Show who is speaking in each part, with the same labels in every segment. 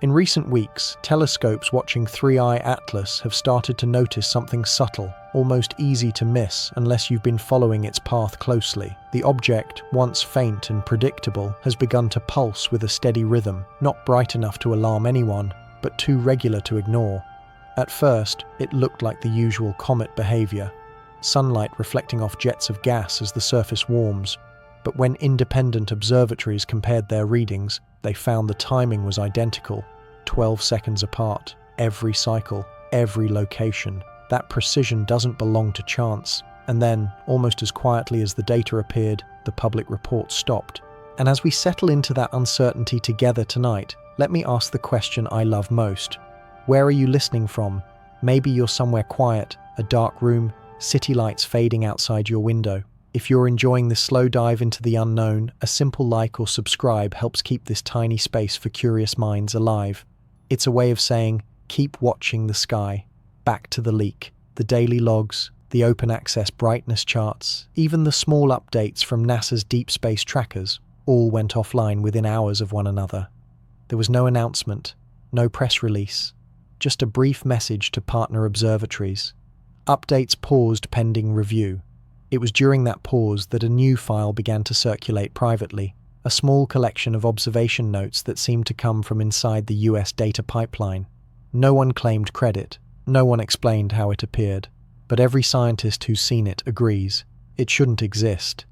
Speaker 1: In recent weeks, telescopes watching 3i Atlas have started to notice something subtle, almost easy to miss unless you've been following its path closely. The object, once faint and predictable, has begun to pulse with a steady rhythm, not bright enough to alarm anyone, but too regular to ignore. At first, it looked like the usual comet behavior, sunlight reflecting off jets of gas as the surface warms. But when independent observatories compared their readings, they found the timing was identical, 12 seconds apart, every cycle, every location. That precision doesn't belong to chance. And then, almost as quietly as the data appeared, the public report stopped. And as we settle into that uncertainty together tonight, let me ask the question I love most. Where are you listening from? Maybe you're somewhere quiet, a dark room, city lights fading outside your window. If you're enjoying this slow dive into the unknown, a simple like or subscribe helps keep this tiny space for curious minds alive. It's a way of saying, keep watching the sky. Back to the leak, the daily logs, the open access brightness charts, even the small updates from NASA's deep space trackers, all went offline within hours of one another. There was no announcement, no press release, just a brief message to partner observatories. Updates paused pending review. It was during that pause that a new file began to circulate privately, a small collection of observation notes that seemed to come from inside the US data pipeline. No one claimed credit, no one explained how it appeared, but every scientist who's seen it agrees it shouldn't exist.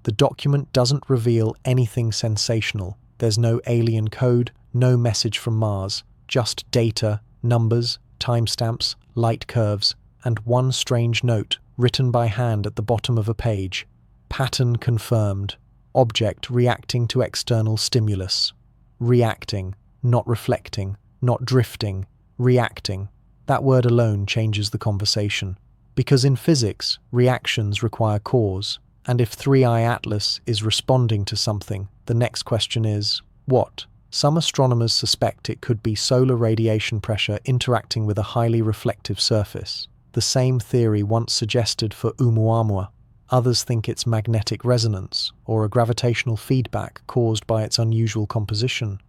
Speaker 1: The document doesn't reveal anything sensational. There's no alien code, no message from Mars, just data, numbers, timestamps, light curves, and one strange note written by hand at the bottom of a page. Pattern confirmed. Object reacting to external stimulus. Reacting, not reflecting, not drifting, reacting. That word alone changes the conversation. Because in physics, reactions require cause. And if 3i Atlas is responding to something, the next question is, what? Some astronomers suspect it could be solar radiation pressure interacting with a highly reflective surface. The same theory once suggested for Oumuamua. Others think it's magnetic resonance, or a gravitational feedback caused by its unusual composition.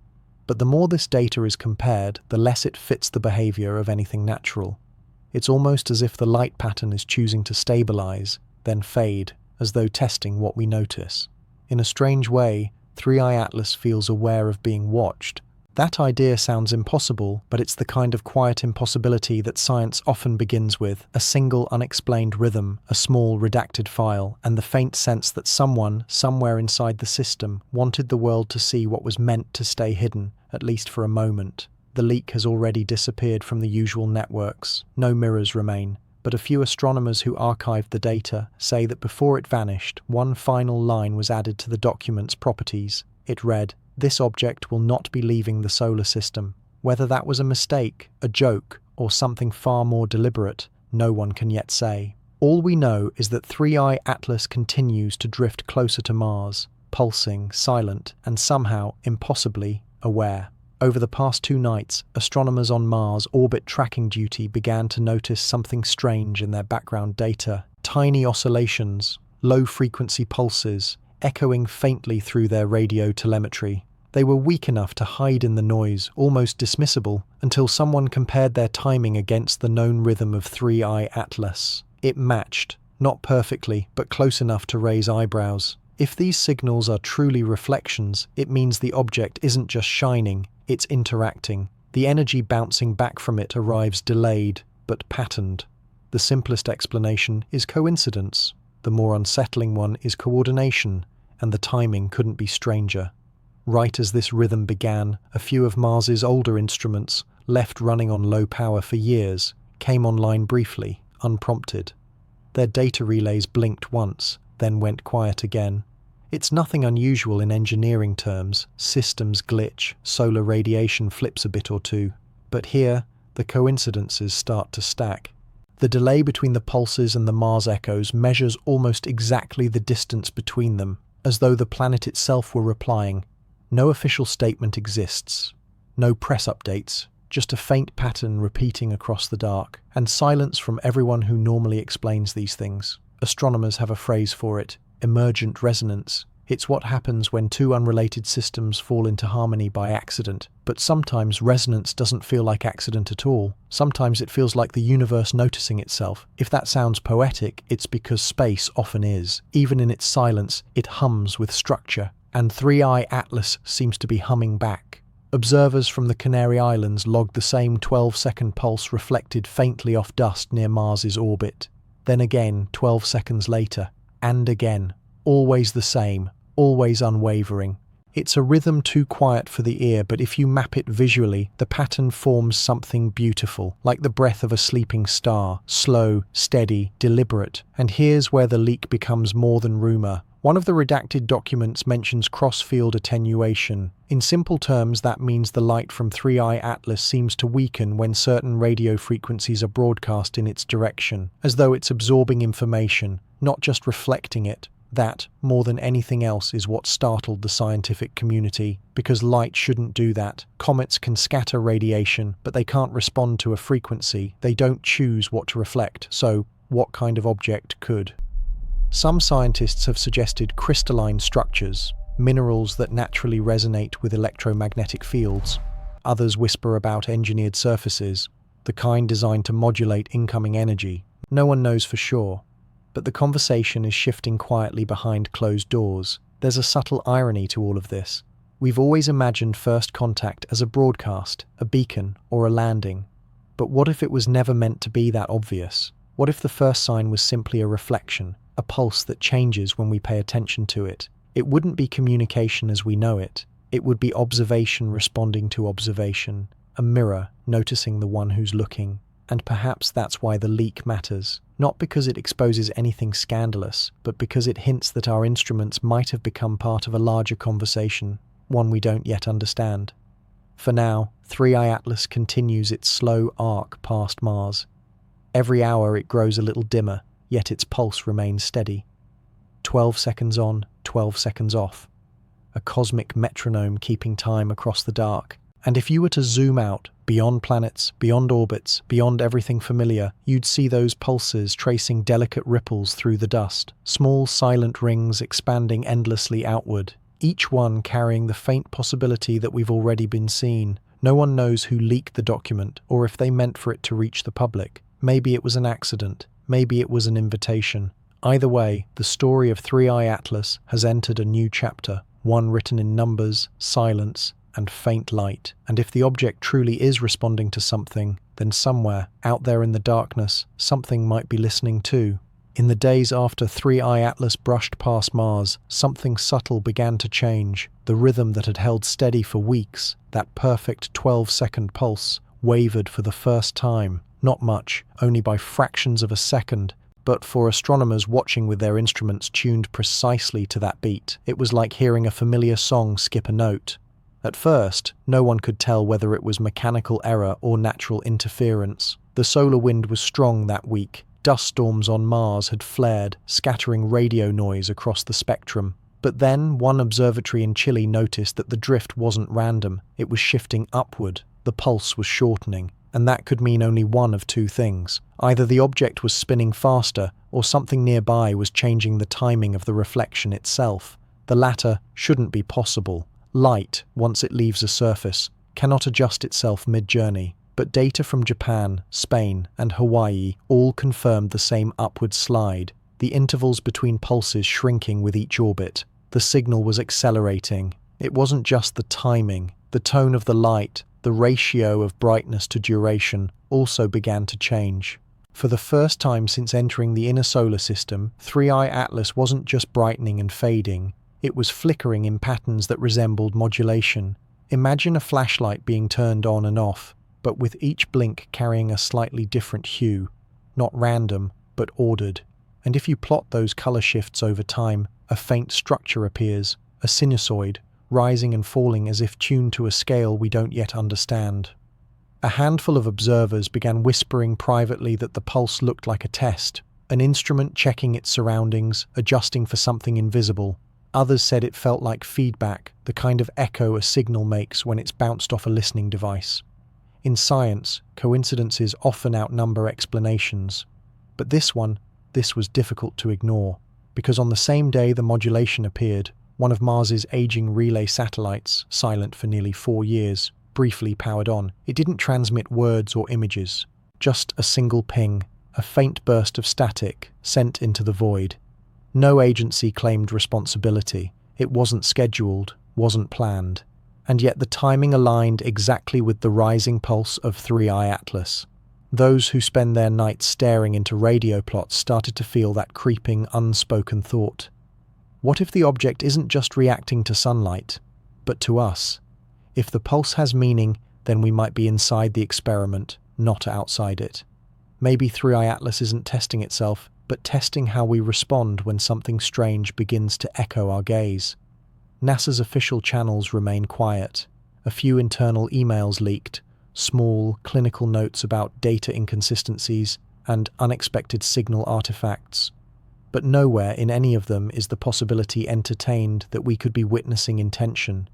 Speaker 1: But the more this data is compared, the less it fits the behavior of anything natural. It's almost as if the light pattern is choosing to stabilize, then fade, as though testing what we notice. In a strange way, 3i Atlas feels aware of being watched. That idea sounds impossible, but it's the kind of quiet impossibility that science often begins with: a single unexplained rhythm, a small redacted file, and the faint sense that someone, somewhere inside the system, wanted the world to see what was meant to stay hidden, at least for a moment. The leak has already disappeared from the usual networks. No mirrors remain, but a few astronomers who archived the data say that before it vanished, one final line was added to the document's properties. It read, "This object will not be leaving the solar system." Whether that was a mistake, a joke, or something far more deliberate, no one can yet say. All we know is that 3i Atlas continues to drift closer to Mars, pulsing, silent, and somehow, impossibly, aware. Over the past 2 nights, astronomers on Mars orbit tracking duty began to notice something strange in their background data. Tiny oscillations, low-frequency pulses, echoing faintly through their radio telemetry. They were weak enough to hide in the noise, almost dismissible, until someone compared their timing against the known rhythm of 3i Atlas. It matched, not perfectly, but close enough to raise eyebrows. If these signals are truly reflections, it means the object isn't just shining, it's interacting. The energy bouncing back from it arrives delayed, but patterned. The simplest explanation is coincidence. The more unsettling one is coordination, and the timing couldn't be stranger. Right as this rhythm began, a few of Mars's older instruments, left running on low power for years, came online briefly, unprompted. Their data relays blinked once, then went quiet again. It's nothing unusual in engineering terms. Systems glitch, solar radiation flips a bit or two. But here, the coincidences start to stack. The delay between the pulses and the Mars echoes measures almost exactly the distance between them, as though the planet itself were replying. No official statement exists. No press updates, just a faint pattern repeating across the dark, and silence from everyone who normally explains these things. Astronomers have a phrase for it: emergent resonance. It's what happens when two unrelated systems fall into harmony by accident. But sometimes resonance doesn't feel like accident at all. Sometimes it feels like the universe noticing itself. If that sounds poetic, it's because space often is. Even in its silence, it hums with structure. And 3i Atlas seems to be humming back. Observers from the Canary Islands logged the same 12-second pulse reflected faintly off dust near Mars's orbit. Then again, 12 seconds later. And again. Always the same. Always unwavering. It's a rhythm too quiet for the ear, but if you map it visually, the pattern forms something beautiful, like the breath of a sleeping star, slow, steady, deliberate. And here's where the leak becomes more than rumor. One of the redacted documents mentions cross-field attenuation. In simple terms, that means the light from 3i Atlas seems to weaken when certain radio frequencies are broadcast in its direction, as though it's absorbing information, not just reflecting it. That, more than anything else, is what startled the scientific community, because light shouldn't do that. Comets can scatter radiation, but they can't respond to a frequency. They don't choose what to reflect, so what kind of object could? Some scientists have suggested crystalline structures, minerals that naturally resonate with electromagnetic fields. Others whisper about engineered surfaces, the kind designed to modulate incoming energy. No one knows for sure. But the conversation is shifting quietly behind closed doors. There's a subtle irony to all of this. We've always imagined first contact as a broadcast, a beacon, or a landing. But what if it was never meant to be that obvious? What if the first sign was simply a reflection, a pulse that changes when we pay attention to it? It wouldn't be communication as we know it. It would be observation responding to observation, a mirror noticing the one who's looking. And perhaps that's why the leak matters. Not because it exposes anything scandalous, but because it hints that our instruments might have become part of a larger conversation, one we don't yet understand. For now, 3i Atlas continues its slow arc past Mars. Every hour it grows a little dimmer, yet its pulse remains steady. 12 seconds on, 12 seconds off. A cosmic metronome keeping time across the dark. And if you were to zoom out, beyond planets, beyond orbits, beyond everything familiar, you'd see those pulses tracing delicate ripples through the dust, small silent rings expanding endlessly outward, each one carrying the faint possibility that we've already been seen. No one knows who leaked the document, or if they meant for it to reach the public. Maybe it was an accident, maybe it was an invitation. Either way, the story of 3i Atlas has entered a new chapter, one written in numbers, silence, and faint light. And if the object truly is responding to something, then somewhere, out there in the darkness, something might be listening too. In the days after 3i Atlas brushed past Mars, something subtle began to change. The rhythm that had held steady for weeks, that perfect 12-second pulse, wavered for the first time. Not much, only by fractions of a second, but for astronomers watching with their instruments tuned precisely to that beat, it was like hearing a familiar song skip a note. At first, no one could tell whether it was mechanical error or natural interference. The solar wind was strong that week. Dust storms on Mars had flared, scattering radio noise across the spectrum. But then, one observatory in Chile noticed that the drift wasn't random. It was shifting upward. The pulse was shortening. And that could mean only one of two things. Either the object was spinning faster, or something nearby was changing the timing of the reflection itself. The latter shouldn't be possible. Light, once it leaves a surface, cannot adjust itself mid-journey, but data from Japan, Spain, and Hawaii all confirmed the same upward slide, the intervals between pulses shrinking with each orbit. The signal was accelerating. It wasn't just the timing, the tone of the light, the ratio of brightness to duration also began to change. For the first time since entering the inner solar system, 3i Atlas wasn't just brightening and fading. It was flickering in patterns that resembled modulation. Imagine a flashlight being turned on and off, but with each blink carrying a slightly different hue. Not random, but ordered. And if you plot those color shifts over time, a faint structure appears, a sinusoid, rising and falling as if tuned to a scale we don't yet understand. A handful of observers began whispering privately that the pulse looked like a test, an instrument checking its surroundings, adjusting for something invisible. Others said it felt like feedback, the kind of echo a signal makes when it's bounced off a listening device. In science, coincidences often outnumber explanations. But this was difficult to ignore, because on the same day the modulation appeared, one of Mars's aging relay satellites, silent for nearly 4 years, briefly powered on. It didn't transmit words or images, just a single ping, a faint burst of static sent into the void. No agency claimed responsibility. It wasn't scheduled, wasn't planned. And yet the timing aligned exactly with the rising pulse of 3I Atlas. Those who spend their nights staring into radio plots started to feel that creeping, unspoken thought. What if the object isn't just reacting to sunlight, but to us? If the pulse has meaning, then we might be inside the experiment, not outside it. Maybe 3I Atlas isn't testing itself, but testing how we respond when something strange begins to echo our gaze. NASA's official channels remain quiet. A few internal emails leaked, small, clinical notes about data inconsistencies and unexpected signal artifacts. But nowhere in any of them is the possibility entertained that we could be witnessing intention.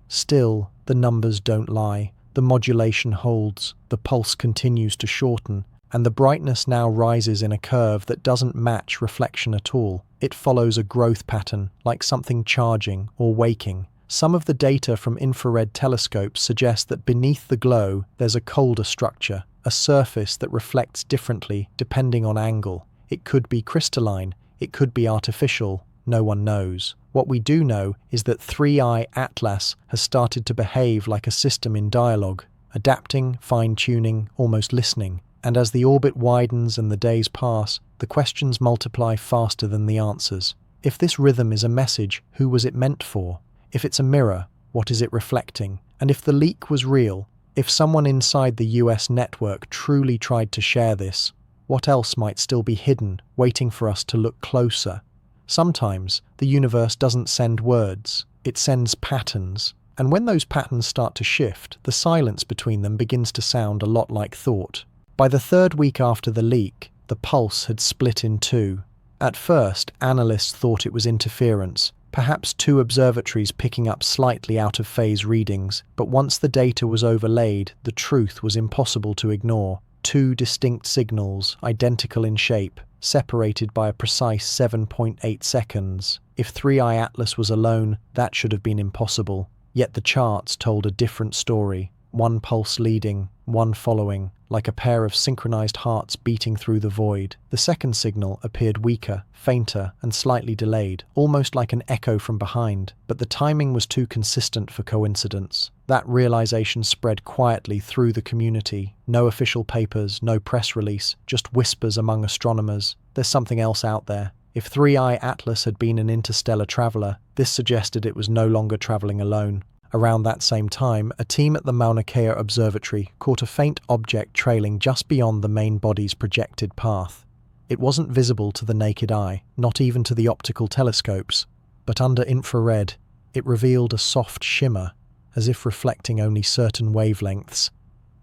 Speaker 1: Still, the numbers don't lie. The modulation holds, the pulse continues to shorten, and the brightness now rises in a curve that doesn't match reflection at all. It follows a growth pattern, like something charging or waking. Some of the data from infrared telescopes suggest that beneath the glow there's a colder structure, a surface that reflects differently depending on angle. It could be crystalline, it could be artificial, no one knows. What we do know is that 3I Atlas has started to behave like a system in dialogue, adapting, fine-tuning, almost listening. And as the orbit widens and the days pass, the questions multiply faster than the answers. If this rhythm is a message, who was it meant for? If it's a mirror, what is it reflecting? And if the leak was real, if someone inside the US network truly tried to share this, what else might still be hidden, waiting for us to look closer? Sometimes the universe doesn't send words, it sends patterns. And when those patterns start to shift, the silence between them begins to sound a lot like thought. By the third week after the leak, the pulse had split in two. At first, analysts thought it was interference, perhaps two observatories picking up slightly out of phase readings, but once the data was overlaid, the truth was impossible to ignore. Two distinct signals, identical in shape, separated by a precise 7.8 seconds. If 3I Atlas was alone, that should have been impossible. Yet the charts told a different story. One pulse leading, one following, like a pair of synchronized hearts beating through the void. The second signal appeared weaker, fainter, and slightly delayed, almost like an echo from behind, but the timing was too consistent for coincidence. That realization spread quietly through the community. No official papers, no press release, just whispers among astronomers. There's something else out there. If 3I Atlas had been an interstellar traveler, this suggested it was no longer traveling alone. Around that same time, a team at the Mauna Kea Observatory caught a faint object trailing just beyond the main body's projected path. It wasn't visible to the naked eye, not even to the optical telescopes, but under infrared, it revealed a soft shimmer, as if reflecting only certain wavelengths.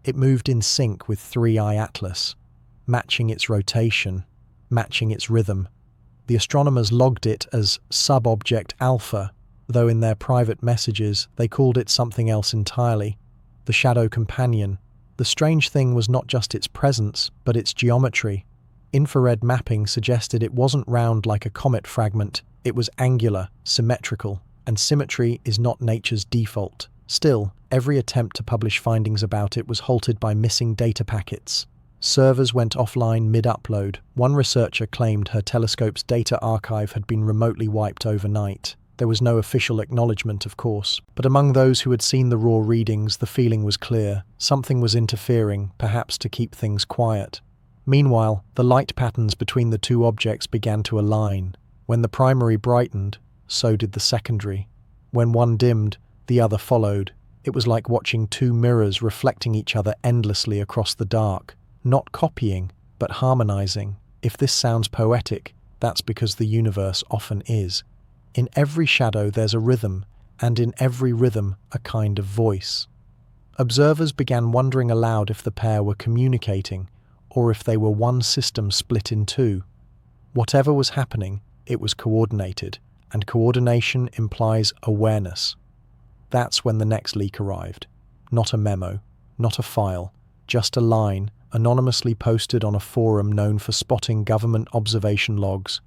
Speaker 1: It moved in sync with 3I Atlas, matching its rotation, matching its rhythm. The astronomers logged it as sub-object Alpha, though in their private messages they called it something else entirely, the Shadow Companion. The strange thing was not just its presence, but its geometry. Infrared mapping suggested it wasn't round like a comet fragment, it was angular, symmetrical, and symmetry is not nature's default. Still, every attempt to publish findings about it was halted by missing data packets. Servers went offline mid-upload. One researcher claimed her telescope's data archive had been remotely wiped overnight. There was no official acknowledgement, of course, but among those who had seen the raw readings, the feeling was clear. Something was interfering, perhaps to keep things quiet. Meanwhile, the light patterns between the two objects began to align. When the primary brightened, so did the secondary. When one dimmed, the other followed. It was like watching two mirrors reflecting each other endlessly across the dark. Not copying, but harmonizing. If this sounds poetic, that's because the universe often is. In every shadow there's a rhythm, and in every rhythm a kind of voice. Observers began wondering aloud if the pair were communicating, or if they were one system split in two. Whatever was happening, it was coordinated, and coordination implies awareness. That's when the next leak arrived. Not a memo, not a file, just a line, anonymously posted on a forum known for spotting government observation logs.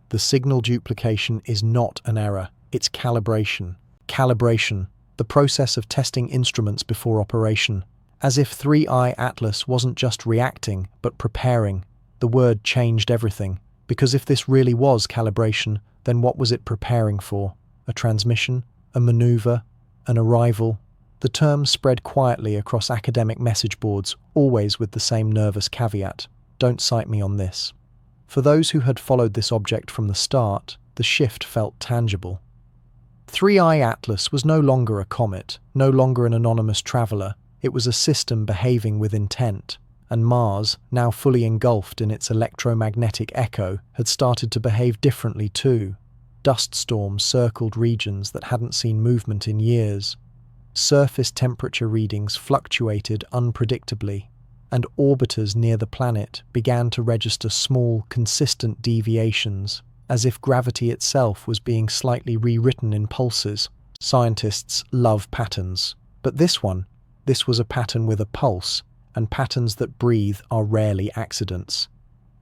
Speaker 1: The signal duplication is not an error. It's calibration. Calibration, the process of testing instruments before operation. As if 3i Atlas wasn't just reacting, but preparing. The word changed everything. Because if this really was calibration, then what was it preparing for? A transmission? A maneuver? An arrival? The term spread quietly across academic message boards, always with the same nervous caveat: don't cite me on this. For those who had followed this object from the start, the shift felt tangible. 3i Atlas was no longer a comet, no longer an anonymous traveller. It was a system behaving with intent, and Mars, now fully engulfed in its electromagnetic echo, had started to behave differently too. Dust storms circled regions that hadn't seen movement in years. Surface temperature readings fluctuated unpredictably, and orbiters near the planet began to register small, consistent deviations, as if gravity itself was being slightly rewritten in pulses. Scientists love patterns, but this was a pattern with a pulse, and patterns that breathe are rarely accidents.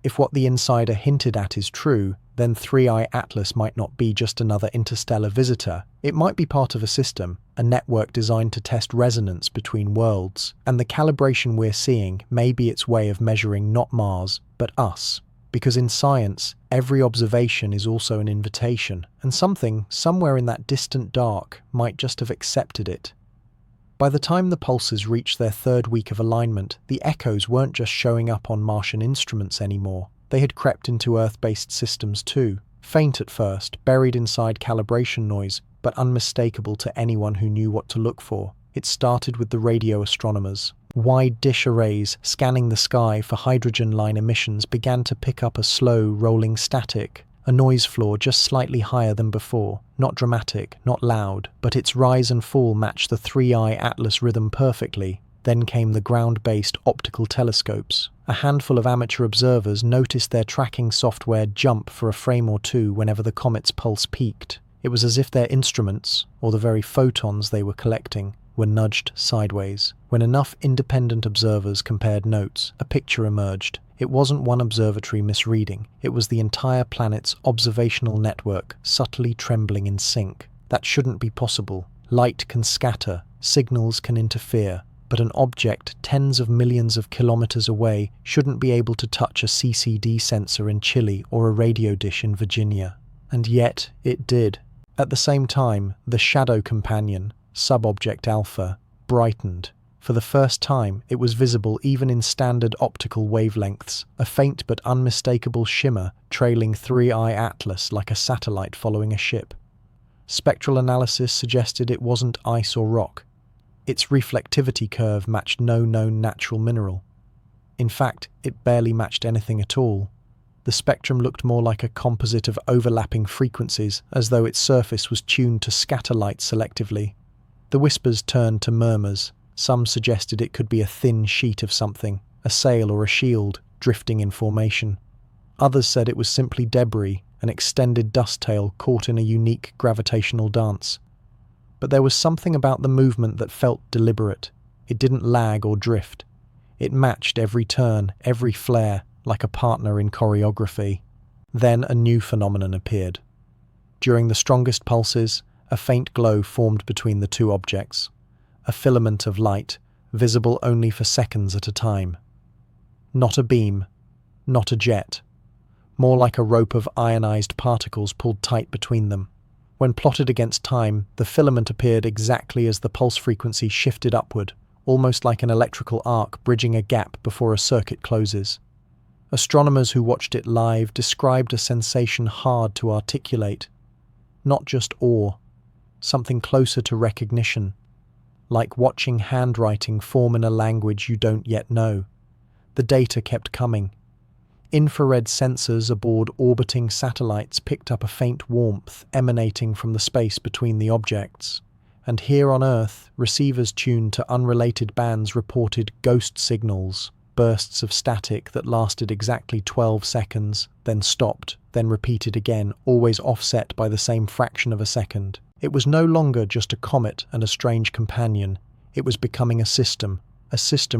Speaker 1: If what the insider hinted at is true, then 3i Atlas might not be just another interstellar visitor. It might be part of a system, a network designed to test resonance between worlds, and the calibration we're seeing may be its way of measuring not Mars, but us. Because in science, every observation is also an invitation, and something, somewhere in that distant dark, might just have accepted it. By the time the pulses reached their third week of alignment, the echoes weren't just showing up on Martian instruments anymore. They had crept into Earth-based systems too, faint at first, buried inside calibration noise, but unmistakable to anyone who knew what to look for. It started with the radio astronomers. Wide dish arrays scanning the sky for hydrogen line emissions began to pick up a slow, rolling static, a noise floor just slightly higher than before. Not dramatic, not loud, but its rise and fall matched the 3i Atlas rhythm perfectly. Then came the ground-based optical telescopes. A handful of amateur observers noticed their tracking software jump for a frame or two whenever the comet's pulse peaked. It was as if their instruments, or the very photons they were collecting, were nudged sideways. When enough independent observers compared notes, a picture emerged. It wasn't one observatory misreading. It was the entire planet's observational network subtly trembling in sync. That shouldn't be possible. Light can scatter, signals can interfere, but an object tens of millions of kilometers away shouldn't be able to touch a CCD sensor in Chile or a radio dish in Virginia. And yet, it did. At the same time, the shadow companion, subobject Alpha, brightened. For the first time, it was visible even in standard optical wavelengths, a faint but unmistakable shimmer trailing 3i Atlas like a satellite following a ship. Spectral analysis suggested it wasn't ice or rock. Its reflectivity curve matched no known natural mineral. In fact, it barely matched anything at all. The spectrum looked more like a composite of overlapping frequencies, as though its surface was tuned to scatter light selectively. The whispers turned to murmurs. Some suggested it could be a thin sheet of something, a sail or a shield, drifting in formation. Others said it was simply debris, an extended dust tail caught in a unique gravitational dance. But there was something about the movement that felt deliberate. It didn't lag or drift. It matched every turn, every flare, like a partner in choreography. Then a new phenomenon appeared. During the strongest pulses, a faint glow formed between the two objects. A filament of light, visible only for seconds at a time. Not a beam, not a jet. More like a rope of ionized particles pulled tight between them. When plotted against time, the filament appeared exactly as the pulse frequency shifted upward, almost like an electrical arc bridging a gap before a circuit closes. Astronomers who watched it live described a sensation hard to articulate. Not just awe, something closer to recognition. Like watching handwriting form in a language you don't yet know. The data kept coming. Infrared sensors aboard orbiting satellites picked up a faint warmth emanating from the space between the objects. And here on Earth, receivers tuned to unrelated bands reported ghost signals, bursts of static that lasted exactly 12 seconds, then stopped, then repeated again, always offset by the same fraction of a second. It was no longer just a comet and a strange companion. It was becoming a system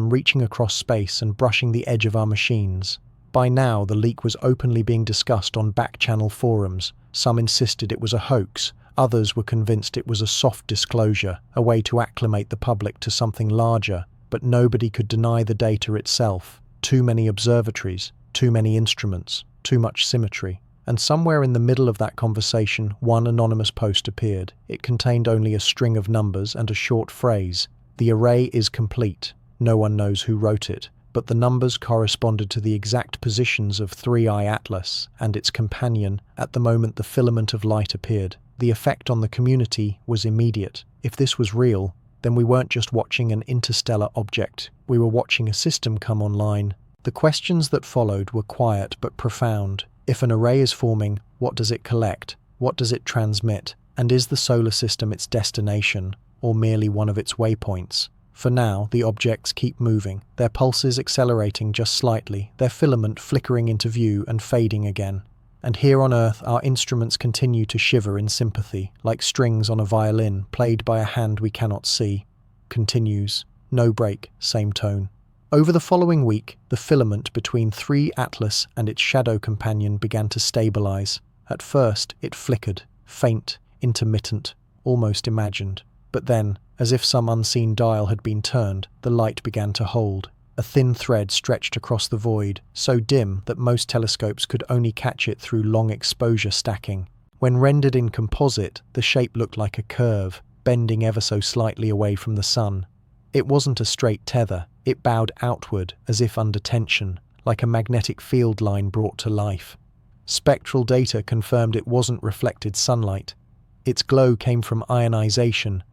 Speaker 1: reaching across space and brushing the edge of our machines. By now, the leak was openly being discussed on back-channel forums. Some insisted it was a hoax. Others were convinced it was a soft disclosure, a way to acclimate the public to something larger. But nobody could deny the data itself. Too many observatories, too many instruments, too much symmetry. And somewhere in the middle of that conversation, one anonymous post appeared. It contained only a string of numbers and a short phrase. The array is complete. No one knows who wrote it, but the numbers corresponded to the exact positions of 3I Atlas and its companion at the moment the filament of light appeared. The effect on the community was immediate. If this was real, then we weren't just watching an interstellar object. We were watching a system come online. The questions that followed were quiet but profound. If an array is forming, what does it collect? What does it transmit? And is the solar system its destination, or merely one of its waypoints? For now, the objects keep moving, their pulses accelerating just slightly, their filament flickering into view and fading again. And here on Earth, our instruments continue to shiver in sympathy, like strings on a violin played by a hand we cannot see. Continues. No break, same tone. Over the following week, the filament between 3 Atlas and its shadow companion began to stabilize. At first, it flickered, faint, intermittent, almost imagined. But then, as if some unseen dial had been turned, the light began to hold. A thin thread stretched across the void, so dim that most telescopes could only catch it through long exposure stacking. When rendered in composite, the shape looked like a curve, bending ever so slightly away from the sun. It wasn't a straight tether. It bowed outward, as if under tension, like a magnetic field line brought to life. Spectral data confirmed it wasn't reflected sunlight. Its glow came from ionization,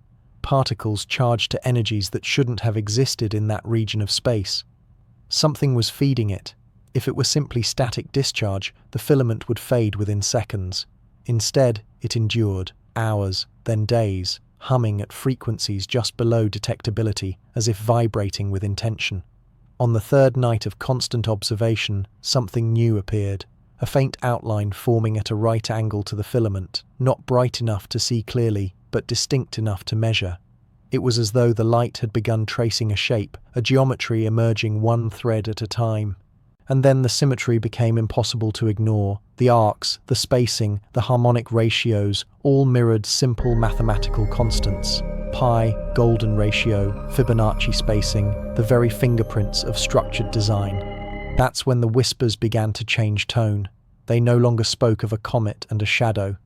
Speaker 1: particles charged to energies that shouldn't have existed in that region of space. Something was feeding it. If it were simply static discharge, the filament would fade within seconds. Instead, it endured, hours, then days, humming at frequencies just below detectability, as if vibrating with intention. On the third night of constant observation, something new appeared, a faint outline forming at a right angle to the filament, not bright enough to see clearly, but distinct enough to measure. It was as though the light had begun tracing a shape, a geometry emerging one thread at a time. And then the symmetry became impossible to ignore. The arcs, the spacing, the harmonic ratios, all mirrored simple mathematical constants. Pi, golden ratio, Fibonacci spacing, the very fingerprints of structured design. That's when the whispers began to change tone. They no longer spoke of a comet and a shadow.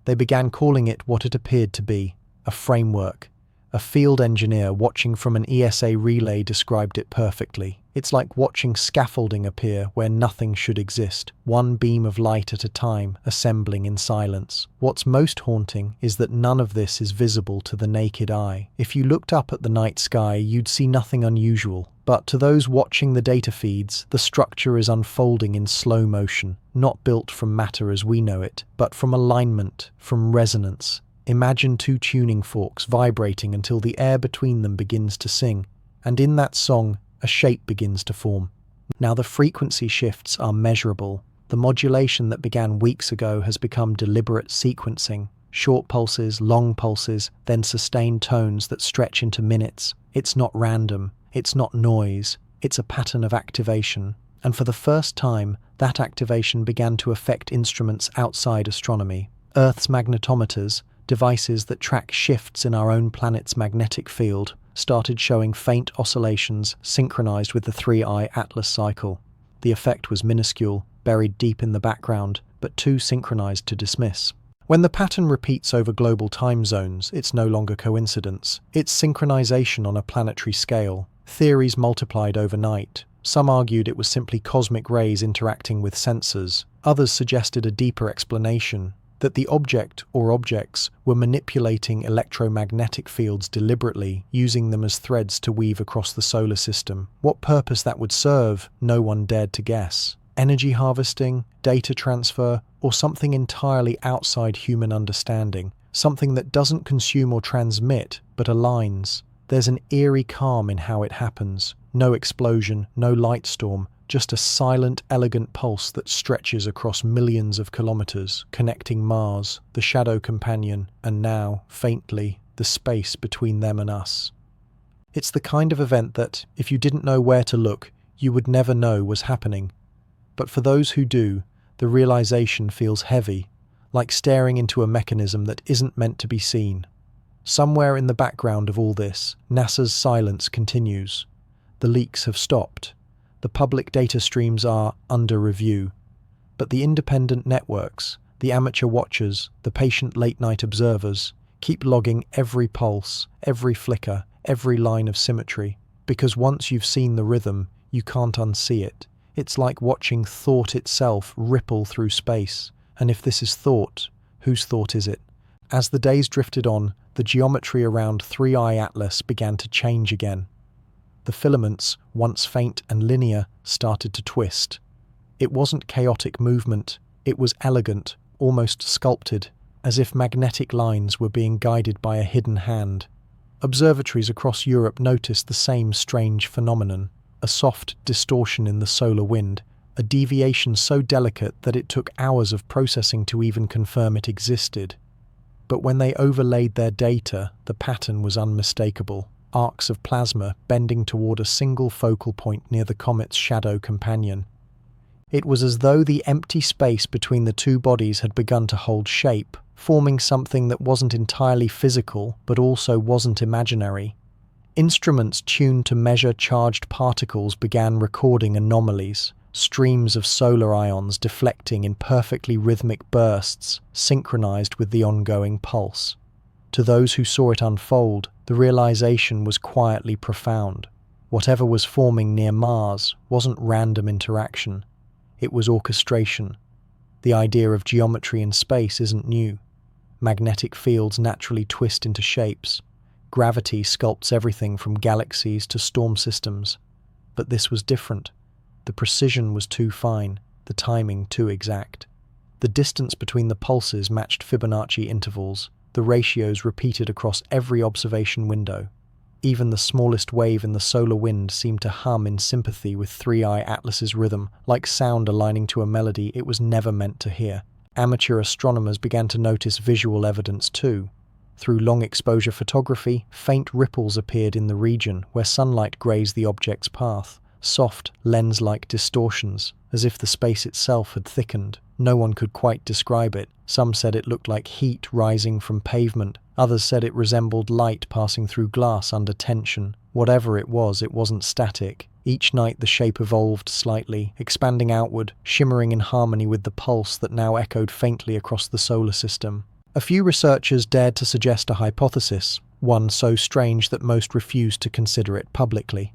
Speaker 1: They began calling it what it appeared to be, a framework. A field engineer watching from an ESA relay described it perfectly. It's like watching scaffolding appear where nothing should exist, one beam of light at a time, assembling in silence. What's most haunting is that none of this is visible to the naked eye. If you looked up at the night sky, you'd see nothing unusual. But to those watching the data feeds, the structure is unfolding in slow motion, not built from matter as we know it, but from alignment, from resonance. Imagine 2 tuning forks vibrating until the air between them begins to sing, and in that song, a shape begins to form. Now the frequency shifts are measurable. The modulation that began weeks ago has become deliberate sequencing. Short pulses, long pulses, then sustained tones that stretch into minutes. It's not random. It's not noise. It's a pattern of activation. And for the first time, that activation began to affect instruments outside astronomy. Earth's magnetometers, devices that track shifts in our own planet's magnetic field, started showing faint oscillations synchronized with the 3I Atlas cycle. The effect was minuscule, buried deep in the background, but too synchronized to dismiss. When the pattern repeats over global time zones, it's no longer coincidence. It's synchronization on a planetary scale. Theories multiplied overnight. Some argued it was simply cosmic rays interacting with sensors. Others suggested a deeper explanation, that the object or objects were manipulating electromagnetic fields deliberately, using them as threads to weave across the solar system. What purpose that would serve, no one dared to guess. Energy harvesting, data transfer, or something entirely outside human understanding, something that doesn't consume or transmit, but aligns. There's an eerie calm in how it happens. No explosion, no light storm, just a silent, elegant pulse that stretches across millions of kilometers, connecting Mars, the shadow companion, and now, faintly, the space between them and us. It's the kind of event that, if you didn't know where to look, you would never know was happening. But for those who do, the realization feels heavy, like staring into a mechanism that isn't meant to be seen. Somewhere in the background of all this, NASA's silence continues. The leaks have stopped. The public data streams are under review. But the independent networks, the amateur watchers, the patient late-night observers, keep logging every pulse, every flicker, every line of symmetry. Because once you've seen the rhythm, you can't unsee it. It's like watching thought itself ripple through space. And if this is thought, whose thought is it? As the days drifted on, the geometry around 3I Atlas began to change again. The filaments, once faint and linear, started to twist. It wasn't chaotic movement, it was elegant, almost sculpted, as if magnetic lines were being guided by a hidden hand. Observatories across Europe noticed the same strange phenomenon, a soft distortion in the solar wind, a deviation so delicate that it took hours of processing to even confirm it existed. But when they overlaid their data, the pattern was unmistakable. Arcs of plasma bending toward a single focal point near the comet's shadow companion. It was as though the empty space between the two bodies had begun to hold shape, forming something that wasn't entirely physical but also wasn't imaginary. Instruments tuned to measure charged particles began recording anomalies, streams of solar ions deflecting in perfectly rhythmic bursts, synchronized with the ongoing pulse. To those who saw it unfold, the realization was quietly profound. Whatever was forming near Mars wasn't random interaction. It was orchestration. The idea of geometry in space isn't new. Magnetic fields naturally twist into shapes. Gravity sculpts everything from galaxies to storm systems. But this was different. The precision was too fine, the timing too exact. The distance between the pulses matched Fibonacci intervals, the ratios repeated across every observation window. Even the smallest wave in the solar wind seemed to hum in sympathy with 3I Atlas's rhythm, like sound aligning to a melody it was never meant to hear. Amateur astronomers began to notice visual evidence too. Through long-exposure photography, faint ripples appeared in the region where sunlight grazed the object's path, soft, lens-like distortions, as if the space itself had thickened. No one could quite describe it. Some said it looked like heat rising from pavement. Others said it resembled light passing through glass under tension. Whatever it wasn't static. Each night the shape evolved slightly, expanding outward, shimmering in harmony with the pulse that now echoed faintly across the solar system. A few researchers dared to suggest a hypothesis, one so strange that most refused to consider it publicly.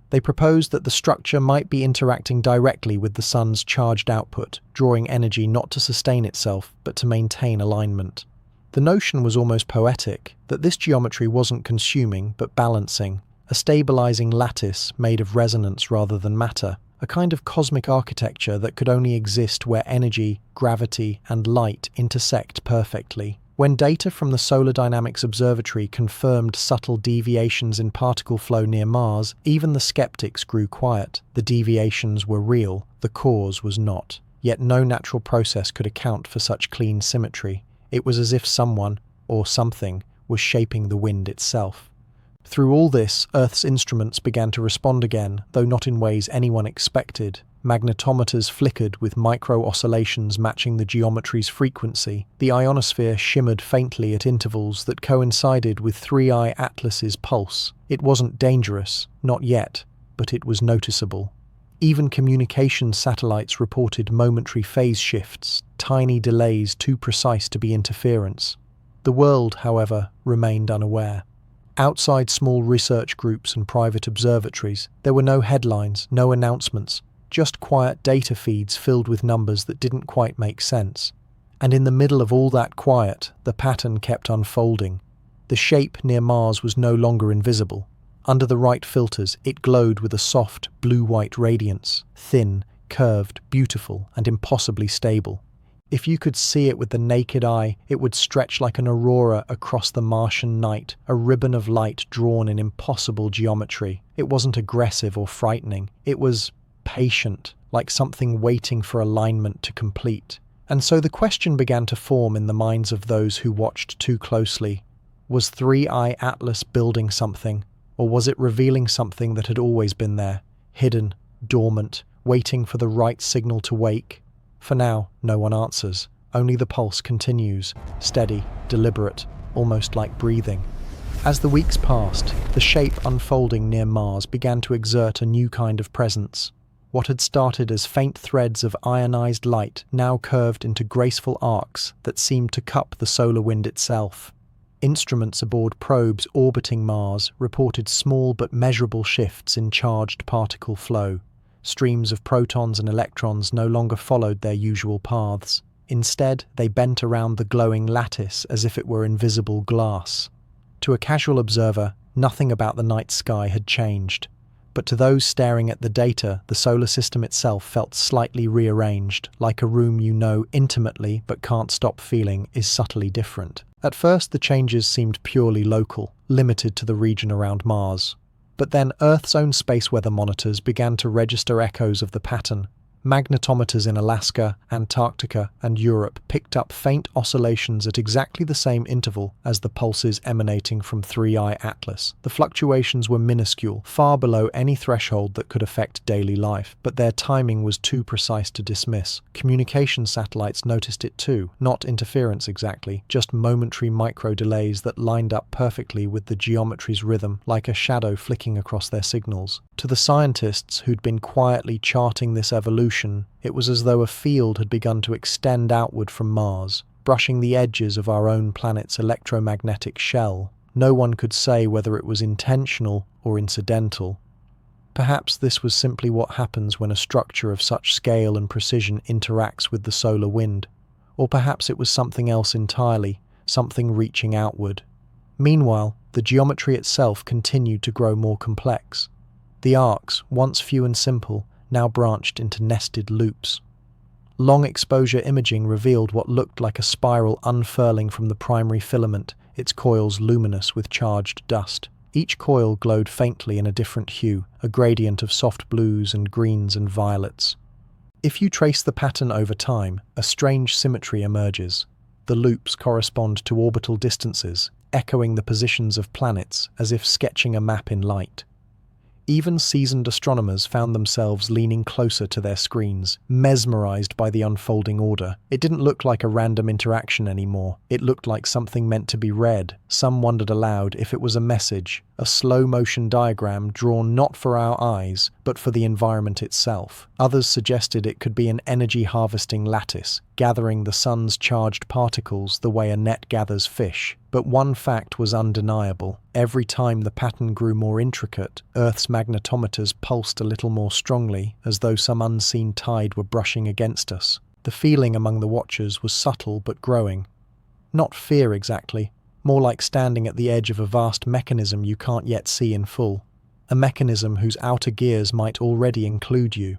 Speaker 1: They proposed that the structure might be interacting directly with the sun's charged output, drawing energy not to sustain itself, but to maintain alignment. The notion was almost poetic, that this geometry wasn't consuming, but balancing, a stabilizing lattice made of resonance rather than matter, a kind of cosmic architecture that could only exist where energy, gravity, and light intersect perfectly. When data from the Solar Dynamics Observatory confirmed subtle deviations in particle flow near Mars, even the skeptics grew quiet. The deviations were real, the cause was not. Yet no natural process could account for such clean symmetry. It was as if someone, or something, was shaping the wind itself. Through all this, Earth's instruments began to respond again, though not in ways anyone expected. Magnetometers flickered with micro-oscillations matching the geometry's frequency. The ionosphere shimmered faintly at intervals that coincided with 3I Atlas's pulse. It wasn't dangerous, not yet, but it was noticeable. Even communication satellites reported momentary phase shifts, tiny delays too precise to be interference. The world, however, remained unaware. Outside small research groups and private observatories, there were no headlines, no announcements, just quiet data feeds filled with numbers that didn't quite make sense. And in the middle of all that quiet, the pattern kept unfolding. The shape near Mars was no longer invisible. Under the right filters, it glowed with a soft, blue-white radiance, thin, curved, beautiful, and impossibly stable. If you could see it with the naked eye, it would stretch like an aurora across the Martian night, a ribbon of light drawn in impossible geometry. It wasn't aggressive or frightening. It was patient, like something waiting for alignment to complete. And so the question began to form in the minds of those who watched too closely. Was 3I Atlas building something, or was it revealing something that had always been there, hidden, dormant, waiting for the right signal to wake? For now, no one answers. only the pulse continues, steady, deliberate, almost like breathing. As the weeks passed, the shape unfolding near Mars began to exert a new kind of presence. What had started as faint threads of ionized light now curved into graceful arcs that seemed to cup the solar wind itself. Instruments aboard probes orbiting Mars reported small but measurable shifts in charged particle flow. Streams of protons and electrons no longer followed their usual paths. Instead, they bent around the glowing lattice as if it were invisible glass. To a casual observer, nothing about the night sky had changed. But to those staring at the data, the solar system itself felt slightly rearranged, like a room you know intimately but can't stop feeling is subtly different. At first, the changes seemed purely local, limited to the region around Mars. But then Earth's own space weather monitors began to register echoes of the pattern. Magnetometers in Alaska, Antarctica, and Europe picked up faint oscillations at exactly the same interval as the pulses emanating from 3I Atlas. The fluctuations were minuscule, far below any threshold that could affect daily life, but their timing was too precise to dismiss. Communication satellites noticed it too, not interference exactly, just momentary micro-delays that lined up perfectly with the geometry's rhythm, like a shadow flicking across their signals. To the scientists who'd been quietly charting this evolution, it was as though a field had begun to extend outward from Mars, brushing the edges of our own planet's electromagnetic shell. No one could say whether it was intentional or incidental. Perhaps this was simply what happens when a structure of such scale and precision interacts with the solar wind. Or perhaps it was something else entirely, something reaching outward. Meanwhile, the geometry itself continued to grow more complex. The arcs, once few and simple, now branched into nested loops. Long exposure imaging revealed what looked like a spiral unfurling from the primary filament, its coils luminous with charged dust. Each coil glowed faintly in a different hue, a gradient of soft blues and greens and violets. If you trace the pattern over time, a strange symmetry emerges. The loops correspond to orbital distances, echoing the positions of planets as if sketching a map in light. Even seasoned astronomers found themselves leaning closer to their screens, mesmerized by the unfolding order. It didn't look like a random interaction anymore. It looked like something meant to be read. Some wondered aloud if it was a message, a slow-motion diagram drawn not for our eyes, but for the environment itself. Others suggested it could be an energy-harvesting lattice, gathering the sun's charged particles the way a net gathers fish. But one fact was undeniable. Every time the pattern grew more intricate, Earth's magnetometers pulsed a little more strongly, as though some unseen tide were brushing against us. The feeling among the watchers was subtle but growing. Not fear exactly, more like standing at the edge of a vast mechanism you can't yet see in full. A mechanism whose outer gears might already include you.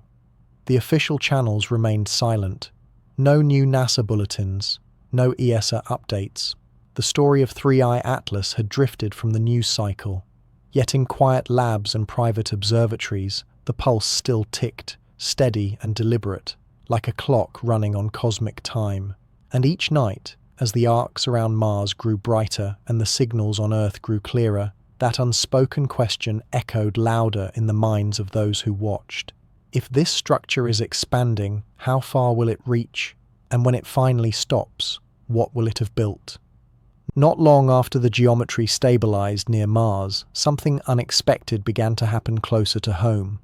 Speaker 1: The official channels remained silent. No new NASA bulletins, no ESA updates. The story of 3I Atlas had drifted from the news cycle. Yet in quiet labs and private observatories, the pulse still ticked, steady and deliberate, like a clock running on cosmic time. And each night, as the arcs around Mars grew brighter and the signals on Earth grew clearer, that unspoken question echoed louder in the minds of those who watched. If this structure is expanding, how far will it reach? And when it finally stops, what will it have built? Not long after the geometry stabilized near Mars, something unexpected began to happen closer to home.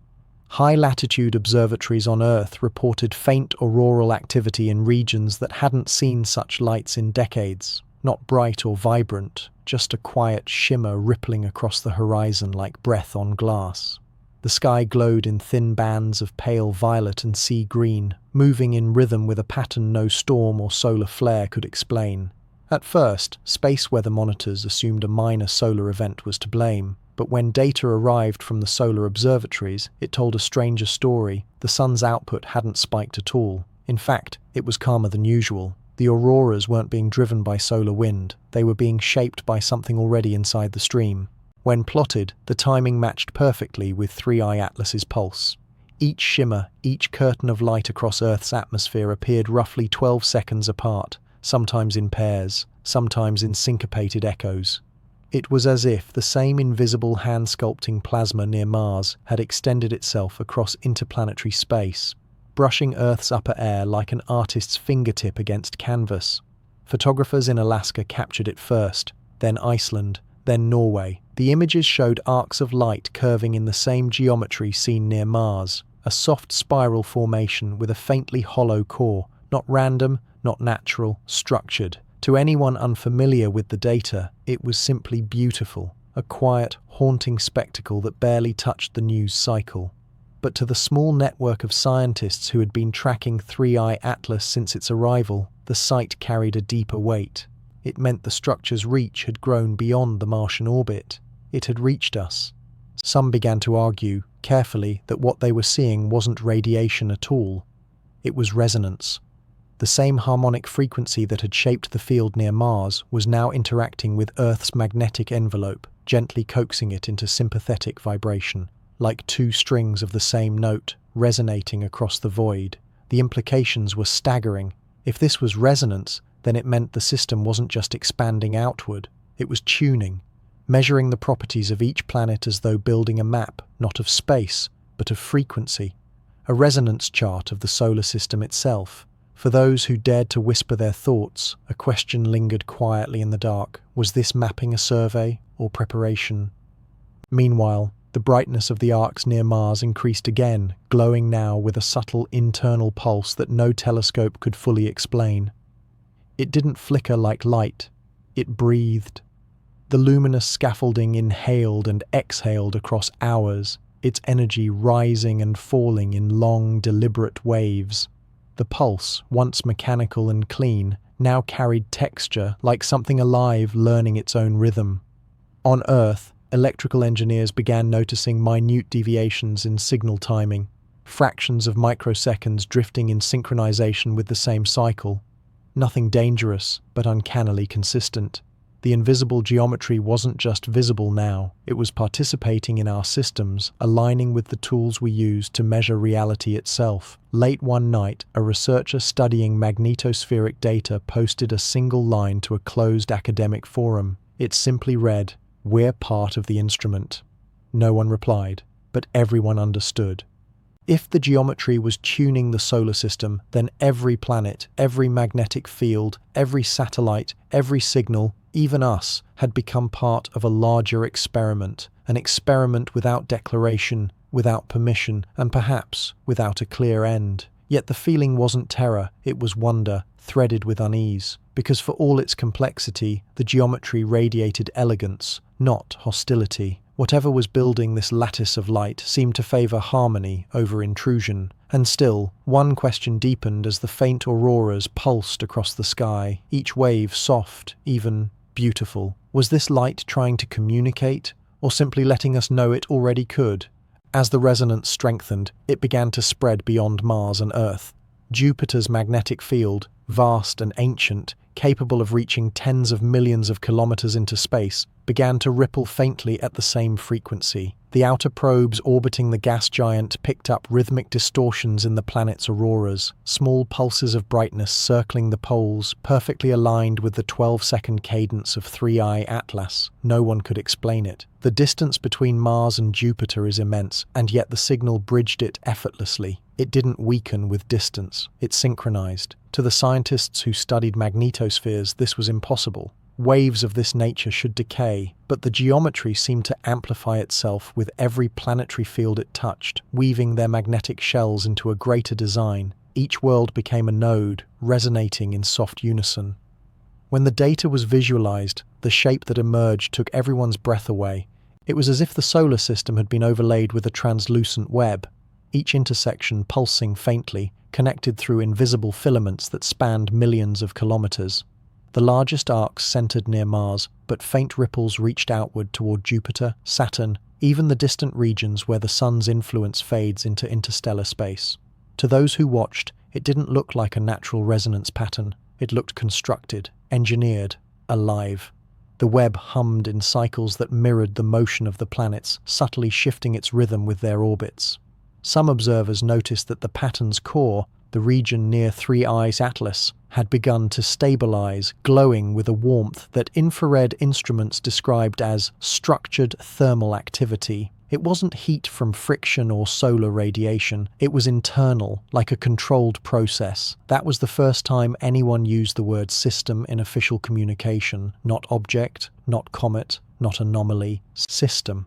Speaker 1: High-latitude observatories on Earth reported faint auroral activity in regions that hadn't seen such lights in decades. Not bright or vibrant, just a quiet shimmer rippling across the horizon like breath on glass. The sky glowed in thin bands of pale violet and sea green, moving in rhythm with a pattern no storm or solar flare could explain. At first, space weather monitors assumed a minor solar event was to blame, but when data arrived from the solar observatories, it told a stranger story. The sun's output hadn't spiked at all. In fact, it was calmer than usual. The auroras weren't being driven by solar wind, they were being shaped by something already inside the stream. When plotted, the timing matched perfectly with 3I Atlas's pulse. Each shimmer, each curtain of light across Earth's atmosphere appeared roughly 12 seconds apart, sometimes in pairs, sometimes in syncopated echoes. It was as if the same invisible hand-sculpting plasma near Mars had extended itself across interplanetary space. brushing Earth's upper air like an artist's fingertip against canvas. Photographers in Alaska captured it first, then Iceland, then Norway. The images showed arcs of light curving in the same geometry seen near Mars, a soft spiral formation with a faintly hollow core, not random, not natural, structured. To anyone unfamiliar with the data, it was simply beautiful, a quiet, haunting spectacle that barely touched the news cycle. But to the small network of scientists who had been tracking 3I Atlas since its arrival, the sight carried a deeper weight. It meant the structure's reach had grown beyond the Martian orbit. It had reached us. Some began to argue, carefully, that what they were seeing wasn't radiation at all. It was resonance. The same harmonic frequency that had shaped the field near Mars was now interacting with Earth's magnetic envelope, gently coaxing it into sympathetic vibration, like two strings of the same note, resonating across the void. The implications were staggering. If this was resonance, then it meant the system wasn't just expanding outward, it was tuning, measuring the properties of each planet as though building a map, not of space, but of frequency, a resonance chart of the solar system itself. For those who dared to whisper their thoughts, a question lingered quietly in the dark. Was this mapping a survey or preparation? Meanwhile, the brightness of the arcs near Mars increased again, glowing now with a subtle internal pulse that no telescope could fully explain. It didn't flicker like light, it breathed. The luminous scaffolding inhaled and exhaled across hours, its energy rising and falling in long, deliberate waves. The pulse, once mechanical and clean, now carried texture like something alive learning its own rhythm. On Earth, electrical engineers began noticing minute deviations in signal timing, fractions of microseconds drifting in synchronization with the same cycle. Nothing dangerous, but uncannily consistent. The invisible geometry wasn't just visible now, it was participating in our systems, aligning with the tools we use to measure reality itself. Late one night, a researcher studying magnetospheric data posted a single line to a closed academic forum. It simply read, "We're part of the instrument." No one replied, but everyone understood. If the geometry was tuning the solar system, then every planet, every magnetic field, every satellite, every signal, even us, had become part of a larger experiment, an experiment without declaration, without permission, and perhaps without a clear end. Yet the feeling wasn't terror, it was wonder, threaded with unease, because for all its complexity, the geometry radiated elegance, not hostility. Whatever was building this lattice of light seemed to favor harmony over intrusion. And still, one question deepened as the faint auroras pulsed across the sky, each wave soft, even beautiful. Was this light trying to communicate, or simply letting us know it already could? As the resonance strengthened, it began to spread beyond Mars and Earth. Jupiter's magnetic field, vast and ancient, capable of reaching tens of millions of kilometers into space, began to ripple faintly at the same frequency. The outer probes orbiting the gas giant picked up rhythmic distortions in the planet's auroras, small pulses of brightness circling the poles, perfectly aligned with the 12-second cadence of 3I Atlas. No one could explain it. The distance between Mars and Jupiter is immense, and yet the signal bridged it effortlessly. It didn't weaken with distance, it synchronized. To the scientists who studied magnetospheres, this was impossible. Waves of this nature should decay, but the geometry seemed to amplify itself with every planetary field it touched, weaving their magnetic shells into a greater design. Each world became a node, resonating in soft unison. When the data was visualized, the shape that emerged took everyone's breath away. It was as if the solar system had been overlaid with a translucent web, each intersection pulsing faintly, connected through invisible filaments that spanned millions of kilometers. The largest arcs centered near Mars, but faint ripples reached outward toward Jupiter, Saturn, even the distant regions where the sun's influence fades into interstellar space. To those who watched, it didn't look like a natural resonance pattern. It looked constructed, engineered, alive. The web hummed in cycles that mirrored the motion of the planets, subtly shifting its rhythm with their orbits. Some observers noticed that the pattern's core, the region near 3I's Atlas, had begun to stabilize, glowing with a warmth that infrared instruments described as structured thermal activity. It wasn't heat from friction or solar radiation. It was internal, like a controlled process. That was the first time anyone used the word system in official communication. Not object, not comet, not anomaly. System.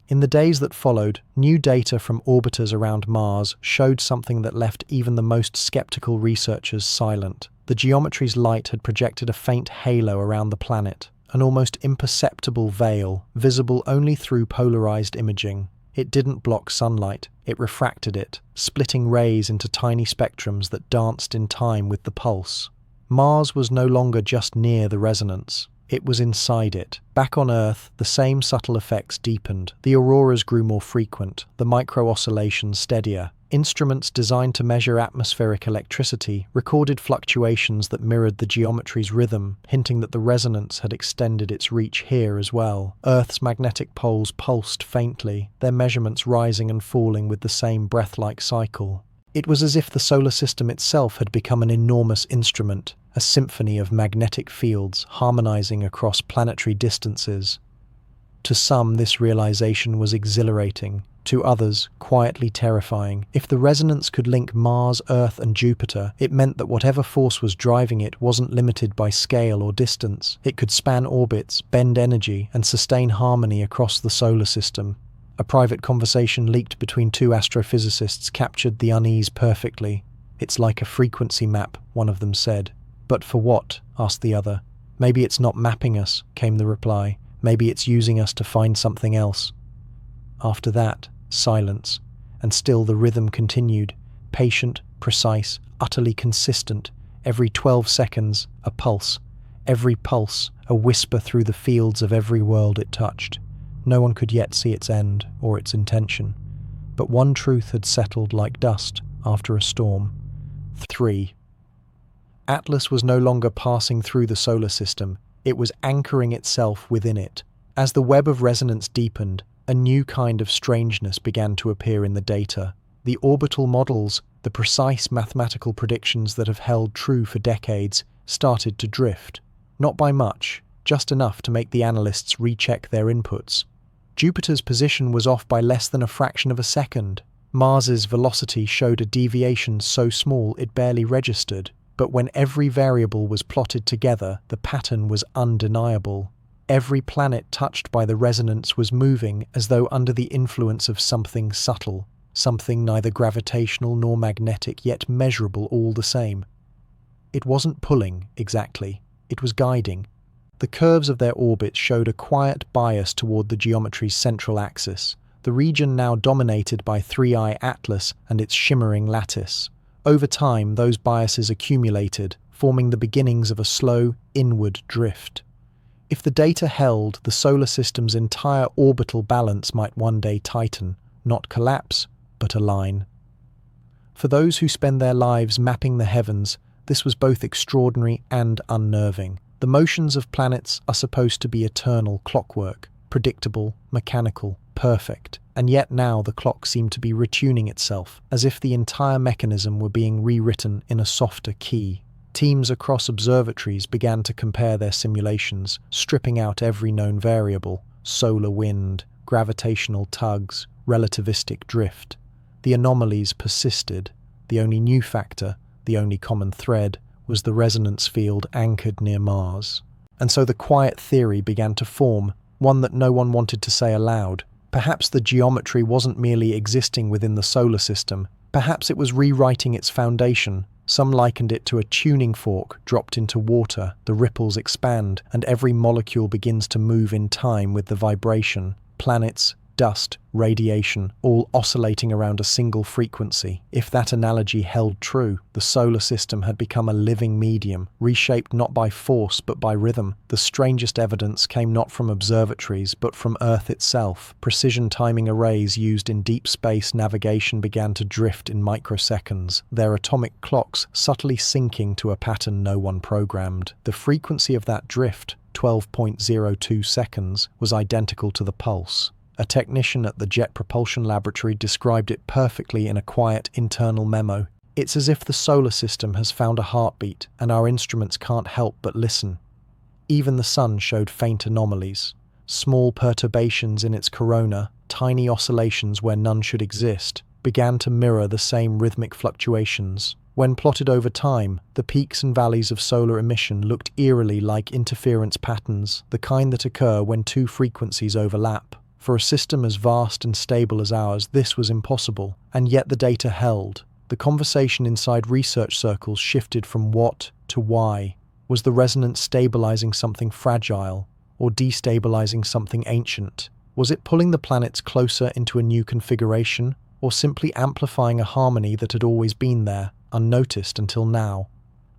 Speaker 1: In the days that followed, new data from orbiters around Mars showed something that left even the most skeptical researchers silent. The geometry's light had projected a faint halo around the planet, an almost imperceptible veil, visible only through polarized imaging. It didn't block sunlight, it refracted it, splitting rays into tiny spectrums that danced in time with the pulse. Mars was no longer just near the resonance. It was inside it. Back on Earth, the same subtle effects deepened. The auroras grew more frequent, the micro-oscillations steadier. Instruments designed to measure atmospheric electricity recorded fluctuations that mirrored the geometry's rhythm, hinting that the resonance had extended its reach here as well. Earth's magnetic poles pulsed faintly, their measurements rising and falling with the same breath-like cycle. It was as if the solar system itself had become an enormous instrument, a symphony of magnetic fields harmonizing across planetary distances. To some, this realization was exhilarating. To others, quietly terrifying. If the resonance could link Mars, Earth, and Jupiter, it meant that whatever force was driving it wasn't limited by scale or distance. It could span orbits, bend energy, and sustain harmony across the solar system. A private conversation leaked between two astrophysicists captured the unease perfectly. "It's like a frequency map," one of them said. "But for what?" asked the other. "Maybe it's not mapping us," came the reply. "Maybe it's using us to find something else." After that, silence, and still the rhythm continued, patient, precise, utterly consistent. Every 12 seconds, a pulse. Every pulse, a whisper through the fields of every world it touched. No one could yet see its end or its intention. But one truth had settled like dust after a storm. 3. Atlas was no longer passing through the solar system. It was anchoring itself within it. As the web of resonance deepened, a new kind of strangeness began to appear in the data. The orbital models, the precise mathematical predictions that have held true for decades, started to drift. Not by much, just enough to make the analysts recheck their inputs. Jupiter's position was off by less than a fraction of a second. Mars's velocity showed a deviation so small it barely registered. But when every variable was plotted together, the pattern was undeniable. Every planet touched by the resonance was moving as though under the influence of something subtle, something neither gravitational nor magnetic, yet measurable all the same. It wasn't pulling, exactly. It was guiding. The curves of their orbits showed a quiet bias toward the geometry's central axis, the region now dominated by 3I Atlas and its shimmering lattice. Over time, those biases accumulated, forming the beginnings of a slow, inward drift. If the data held, the solar system's entire orbital balance might one day tighten, not collapse, but align. For those who spend their lives mapping the heavens, this was both extraordinary and unnerving. The motions of planets are supposed to be eternal clockwork, predictable, mechanical, perfect. And yet now the clock seemed to be retuning itself, as if the entire mechanism were being rewritten in a softer key. Teams across observatories began to compare their simulations, stripping out every known variable: solar wind, gravitational tugs, relativistic drift. The anomalies persisted. The only new factor, the only common thread, was the resonance field anchored near Mars. And so the quiet theory began to form, one that no one wanted to say aloud. Perhaps the geometry wasn't merely existing within the solar system. Perhaps it was rewriting its foundation. Some likened it to a tuning fork dropped into water. The ripples expand, and every molecule begins to move in time with the vibration. Planets, dust, radiation, all oscillating around a single frequency. If that analogy held true, the solar system had become a living medium, reshaped not by force but by rhythm. The strangest evidence came not from observatories but from Earth itself. Precision timing arrays used in deep space navigation began to drift in microseconds, their atomic clocks subtly syncing to a pattern no one programmed. The frequency of that drift, 12.02 seconds, was identical to the pulse. A technician at the Jet Propulsion Laboratory described it perfectly in a quiet internal memo. "It's as if the solar system has found a heartbeat, and our instruments can't help but listen." Even the sun showed faint anomalies. Small perturbations in its corona, tiny oscillations where none should exist, began to mirror the same rhythmic fluctuations. When plotted over time, the peaks and valleys of solar emission looked eerily like interference patterns, the kind that occur when two frequencies overlap. For a system as vast and stable as ours, this was impossible, and yet the data held. The conversation inside research circles shifted from what to why. Was the resonance stabilizing something fragile, or destabilizing something ancient? Was it pulling the planets closer into a new configuration, or simply amplifying a harmony that had always been there, unnoticed until now?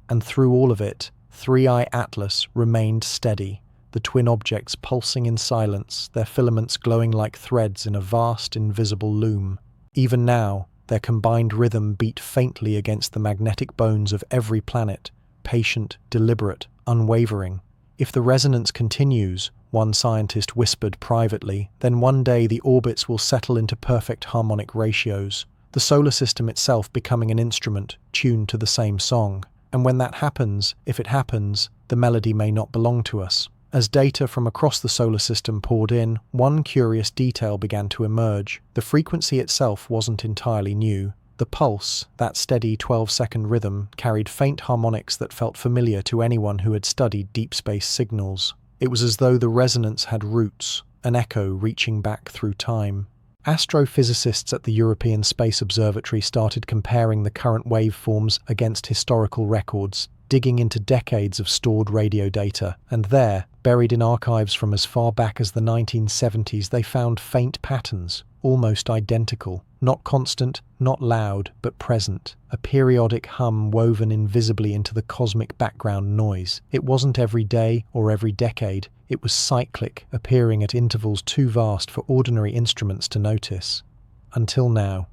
Speaker 1: And through all of it, 3I Atlas remained steady, the twin objects pulsing in silence, their filaments glowing like threads in a vast, invisible loom. Even now, their combined rhythm beat faintly against the magnetic bones of every planet, patient, deliberate, unwavering. If the resonance continues, one scientist whispered privately, then one day the orbits will settle into perfect harmonic ratios, the solar system itself becoming an instrument tuned to the same song. And when that happens, if it happens, the melody may not belong to us. As data from across the solar system poured in, one curious detail began to emerge. The frequency itself wasn't entirely new. The pulse, that steady 12-second rhythm, carried faint harmonics that felt familiar to anyone who had studied deep space signals. It was as though the resonance had roots, an echo reaching back through time. Astrophysicists at the European Space Observatory started comparing the current waveforms against historical records, digging into decades of stored radio data, and there, buried in archives from as far back as the 1970s, they found faint patterns, almost identical. Not constant, not loud, but present. A periodic hum woven invisibly into the cosmic background noise. It wasn't every day or every decade. It was cyclic, appearing at intervals too vast for ordinary instruments to notice. Until now.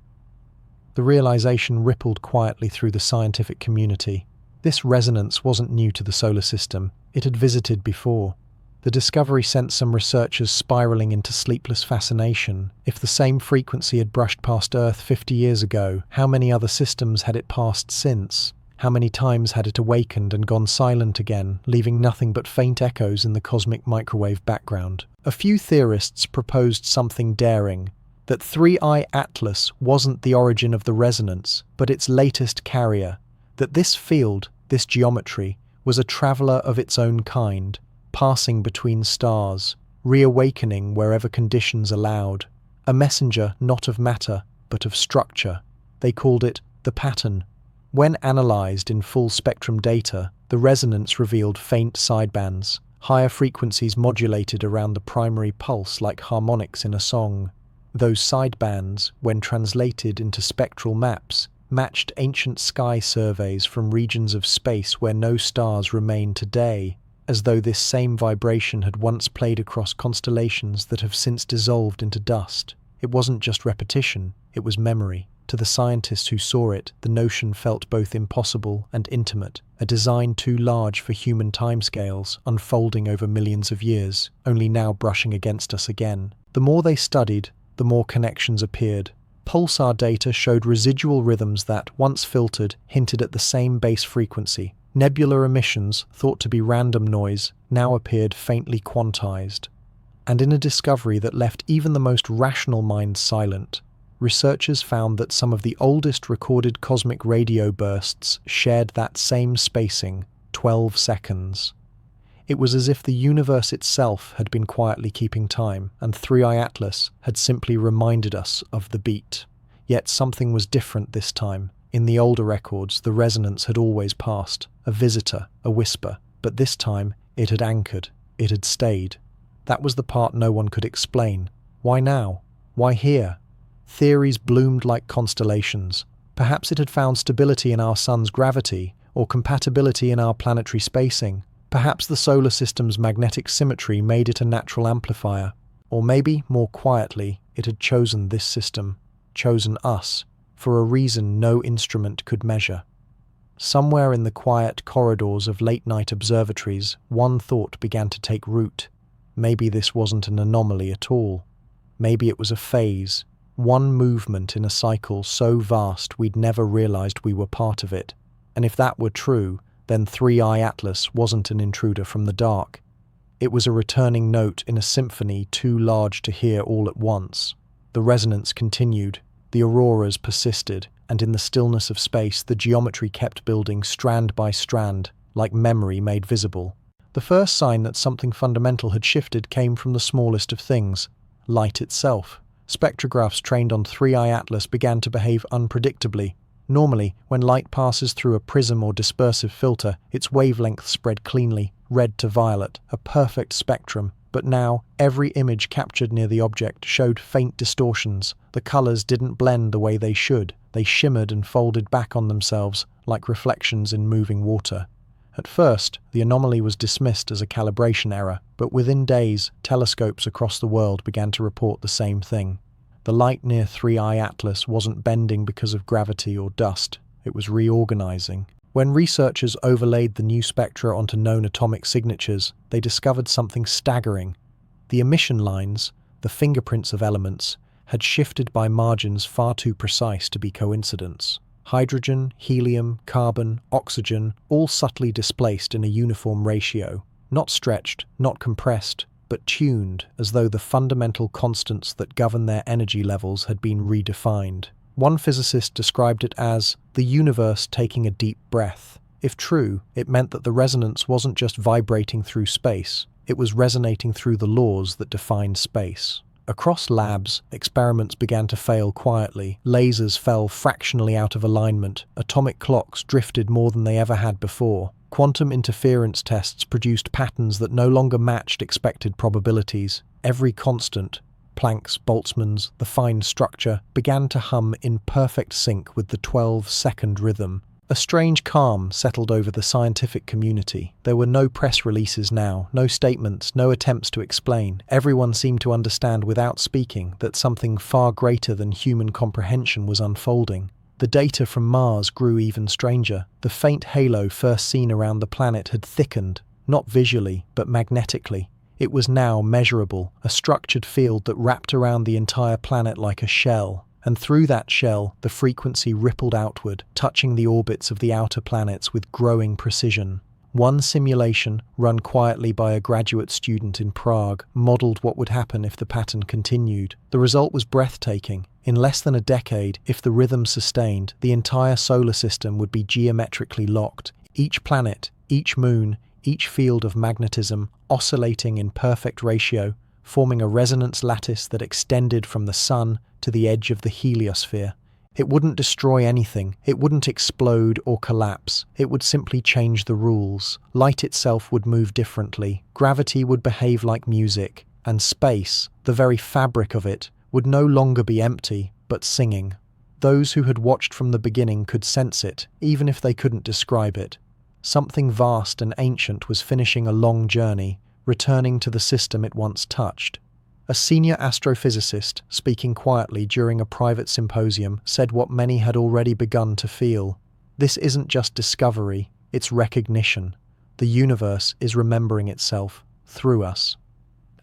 Speaker 1: The realization rippled quietly through the scientific community. This resonance wasn't new to the solar system. It had visited before. The discovery sent some researchers spiraling into sleepless fascination. If the same frequency had brushed past Earth 50 years ago, how many other systems had it passed since? How many times had it awakened and gone silent again, leaving nothing but faint echoes in the cosmic microwave background? A few theorists proposed something daring, that 3I Atlas wasn't the origin of the resonance, but its latest carrier, that this field, this geometry, was a traveler of its own kind, passing between stars, reawakening wherever conditions allowed. A messenger not of matter, but of structure. They called it the pattern. When analyzed in full spectrum data, the resonance revealed faint sidebands, higher frequencies modulated around the primary pulse like harmonics in a song. Those sidebands, when translated into spectral maps, matched ancient sky surveys from regions of space where no stars remain today, as though this same vibration had once played across constellations that have since dissolved into dust. It wasn't just repetition, it was memory. To the scientists who saw it, the notion felt both impossible and intimate, a design too large for human timescales, unfolding over millions of years, only now brushing against us again. The more they studied, the more connections appeared. Pulsar data showed residual rhythms that, once filtered, hinted at the same base frequency. Nebular emissions, thought to be random noise, now appeared faintly quantized. And in a discovery that left even the most rational minds silent, researchers found that some of the oldest recorded cosmic radio bursts shared that same spacing, 12 seconds. It was as if the universe itself had been quietly keeping time, and 3I Atlas had simply reminded us of the beat. Yet something was different this time. In the older records, the resonance had always passed, a visitor, a whisper, but this time it had anchored, it had stayed. That was the part no one could explain. Why now? Why here? Theories bloomed like constellations. Perhaps it had found stability in our sun's gravity, or compatibility in our planetary spacing. Perhaps the solar system's magnetic symmetry made it a natural amplifier. Or maybe, more quietly, it had chosen this system, chosen us, for a reason no instrument could measure. Somewhere in the quiet corridors of late-night observatories, one thought began to take root. Maybe this wasn't an anomaly at all. Maybe it was a phase, one movement in a cycle so vast we'd never realized we were part of it. And if that were true, then 3I Atlas wasn't an intruder from the dark. It was a returning note in a symphony too large to hear all at once. The resonance continued, the auroras persisted, and in the stillness of space the geometry kept building strand by strand, like memory made visible. The first sign that something fundamental had shifted came from the smallest of things, light itself. Spectrographs trained on 3I Atlas began to behave unpredictably. Normally, when light passes through a prism or dispersive filter, its wavelength spread cleanly, red to violet, a perfect spectrum. But now, every image captured near the object showed faint distortions. The colors didn't blend the way they should. They shimmered and folded back on themselves, like reflections in moving water. At first, the anomaly was dismissed as a calibration error, but within days, telescopes across the world began to report the same thing. The light near 3I Atlas wasn't bending because of gravity or dust. It was reorganizing. When researchers overlaid the new spectra onto known atomic signatures, they discovered something staggering. The emission lines, the fingerprints of elements, had shifted by margins far too precise to be coincidence. Hydrogen, helium, carbon, oxygen, all subtly displaced in a uniform ratio, not stretched, not compressed, but tuned as though the fundamental constants that govern their energy levels had been redefined. One physicist described it as the universe taking a deep breath. If true, it meant that the resonance wasn't just vibrating through space, it was resonating through the laws that define space. Across labs, experiments began to fail quietly, lasers fell fractionally out of alignment, atomic clocks drifted more than they ever had before. Quantum interference tests produced patterns that no longer matched expected probabilities. Every constant, Planck's, Boltzmann's, the fine structure, began to hum in perfect sync with the 12-second rhythm. A strange calm settled over the scientific community. There were no press releases now, no statements, no attempts to explain. Everyone seemed to understand without speaking that something far greater than human comprehension was unfolding. The data from Mars grew even stranger. The faint halo first seen around the planet had thickened, not visually, but magnetically. It was now measurable, a structured field that wrapped around the entire planet like a shell. And through that shell, the frequency rippled outward, touching the orbits of the outer planets with growing precision. One simulation, run quietly by a graduate student in Prague, modeled what would happen if the pattern continued. The result was breathtaking. In less than a decade, if the rhythm sustained, the entire solar system would be geometrically locked. Each planet, each moon, each field of magnetism oscillating in perfect ratio, forming a resonance lattice that extended from the sun to the edge of the heliosphere. It wouldn't destroy anything, it wouldn't explode or collapse, it would simply change the rules. Light itself would move differently, gravity would behave like music, and space, the very fabric of it, would no longer be empty, but singing. Those who had watched from the beginning could sense it, even if they couldn't describe it. Something vast and ancient was finishing a long journey, returning to the system it once touched. A senior astrophysicist, speaking quietly during a private symposium, said what many had already begun to feel. This isn't just discovery, it's recognition. The universe is remembering itself through us.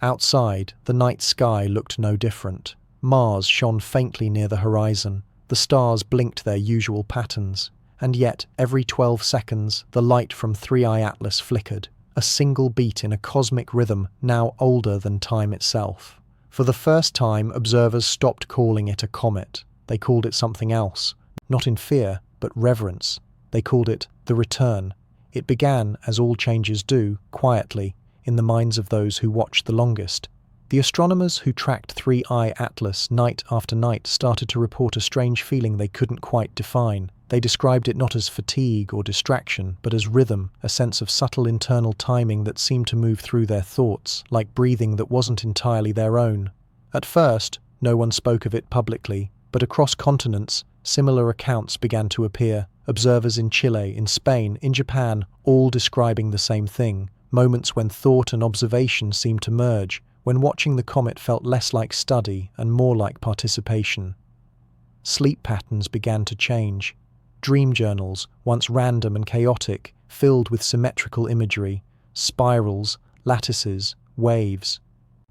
Speaker 1: Outside, the night sky looked no different. Mars shone faintly near the horizon. The stars blinked their usual patterns. And yet, every 12 seconds, the light from 3I Atlas flickered. A single beat in a cosmic rhythm now older than time itself. For the first time, observers stopped calling it a comet. They called it something else, not in fear, but reverence. They called it the return. It began, as all changes do, quietly, in the minds of those who watched the longest. The astronomers who tracked 3I Atlas night after night started to report a strange feeling they couldn't quite define. They described it not as fatigue or distraction, but as rhythm, a sense of subtle internal timing that seemed to move through their thoughts, like breathing that wasn't entirely their own. At first, no one spoke of it publicly, but across continents, similar accounts began to appear. Observers in Chile, in Spain, in Japan, all describing the same thing. Moments when thought and observation seemed to merge, when watching the comet felt less like study and more like participation. Sleep patterns began to change. Dream journals, once random and chaotic, filled with symmetrical imagery, spirals, lattices, waves.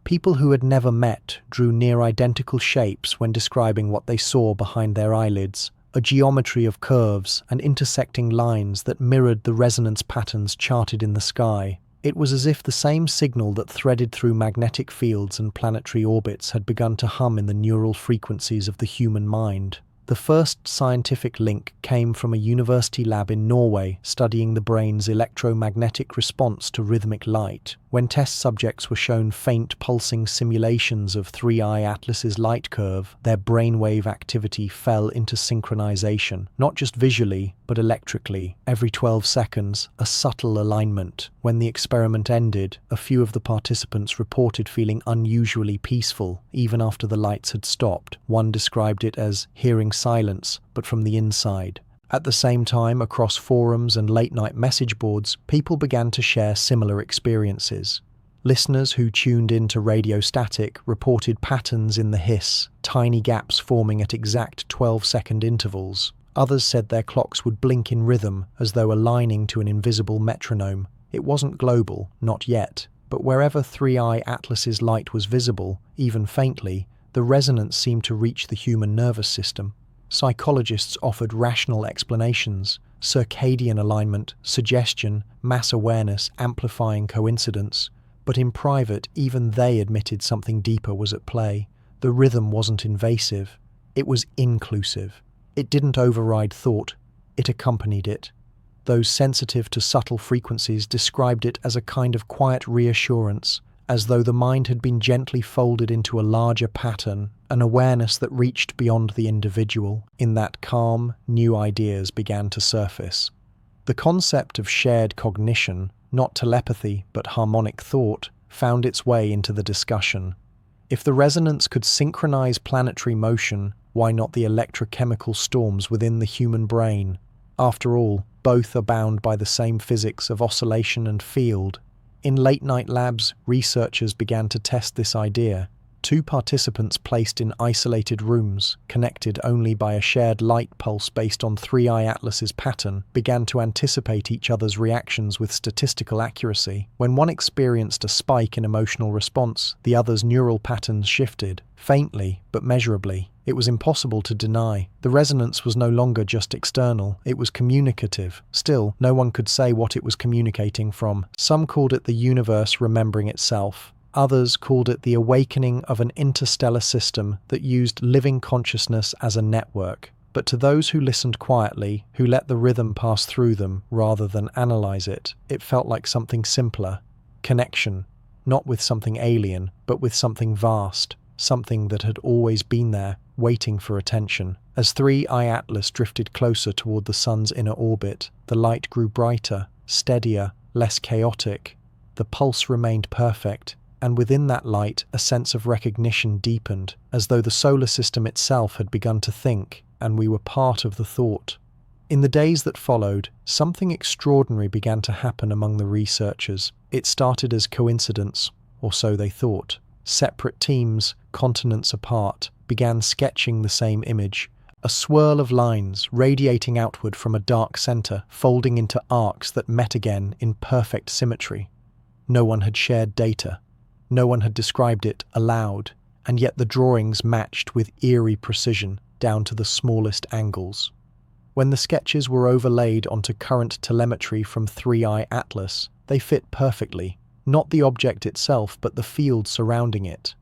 Speaker 1: People who had never met drew near identical shapes when describing what they saw behind their eyelids, a geometry of curves and intersecting lines that mirrored the resonance patterns charted in the sky. It was as if the same signal that threaded through magnetic fields and planetary orbits had begun to hum in the neural frequencies of the human mind. The first scientific link came from a university lab in Norway studying the brain's electromagnetic response to rhythmic light. When test subjects were shown faint pulsing simulations of 3I Atlas's light curve, their brainwave activity fell into synchronization, not just visually, but electrically. Every 12 seconds, a subtle alignment. When the experiment ended, a few of the participants reported feeling unusually peaceful, even after the lights had stopped. One described it as hearing silence, but from the inside. At the same time, across forums and late-night message boards, people began to share similar experiences. Listeners who tuned in to radio static reported patterns in the hiss, tiny gaps forming at exact 12-second intervals. Others said their clocks would blink in rhythm, as though aligning to an invisible metronome. It wasn't global, not yet, but wherever 3I Atlas's light was visible, even faintly, the resonance seemed to reach the human nervous system. Psychologists offered rational explanations: circadian alignment, suggestion, mass awareness amplifying coincidence. But in private, even they admitted something deeper was at play. The rhythm wasn't invasive. It was inclusive. It didn't override thought. It accompanied it. Those sensitive to subtle frequencies described it as a kind of quiet reassurance, as though the mind had been gently folded into a larger pattern, an awareness that reached beyond the individual. In that calm, new ideas began to surface. The concept of shared cognition, not telepathy but harmonic thought, found its way into the discussion. If the resonance could synchronize planetary motion, why not the electrochemical storms within the human brain? After all, both are bound by the same physics of oscillation and field. In late-night labs, researchers began to test this idea. 2 participants placed in isolated rooms, connected only by a shared light pulse based on 3I Atlas's pattern, began to anticipate each other's reactions with statistical accuracy. When one experienced a spike in emotional response, the other's neural patterns shifted, faintly but measurably. It was impossible to deny. The resonance was no longer just external, it was communicative. Still, no one could say what it was communicating from. Some called it the universe remembering itself. Others called it the awakening of an interstellar system that used living consciousness as a network. But to those who listened quietly, who let the rhythm pass through them rather than analyze it, it felt like something simpler. Connection, not with something alien, but with something vast, something that had always been there, waiting for attention. As 3I Atlas drifted closer toward the sun's inner orbit, the light grew brighter, steadier, less chaotic. The pulse remained perfect, and within that light, a sense of recognition deepened, as though the solar system itself had begun to think, and we were part of the thought. In the days that followed, something extraordinary began to happen among the researchers. It started as coincidence, or so they thought. Separate teams, continents apart, began sketching the same image. A swirl of lines radiating outward from a dark center, folding into arcs that met again in perfect symmetry. No one had shared data. No one had described it aloud, and yet the drawings matched with eerie precision down to the smallest angles. When the sketches were overlaid onto current telemetry from 3I Atlas, they fit perfectly, not the object itself but the field surrounding it.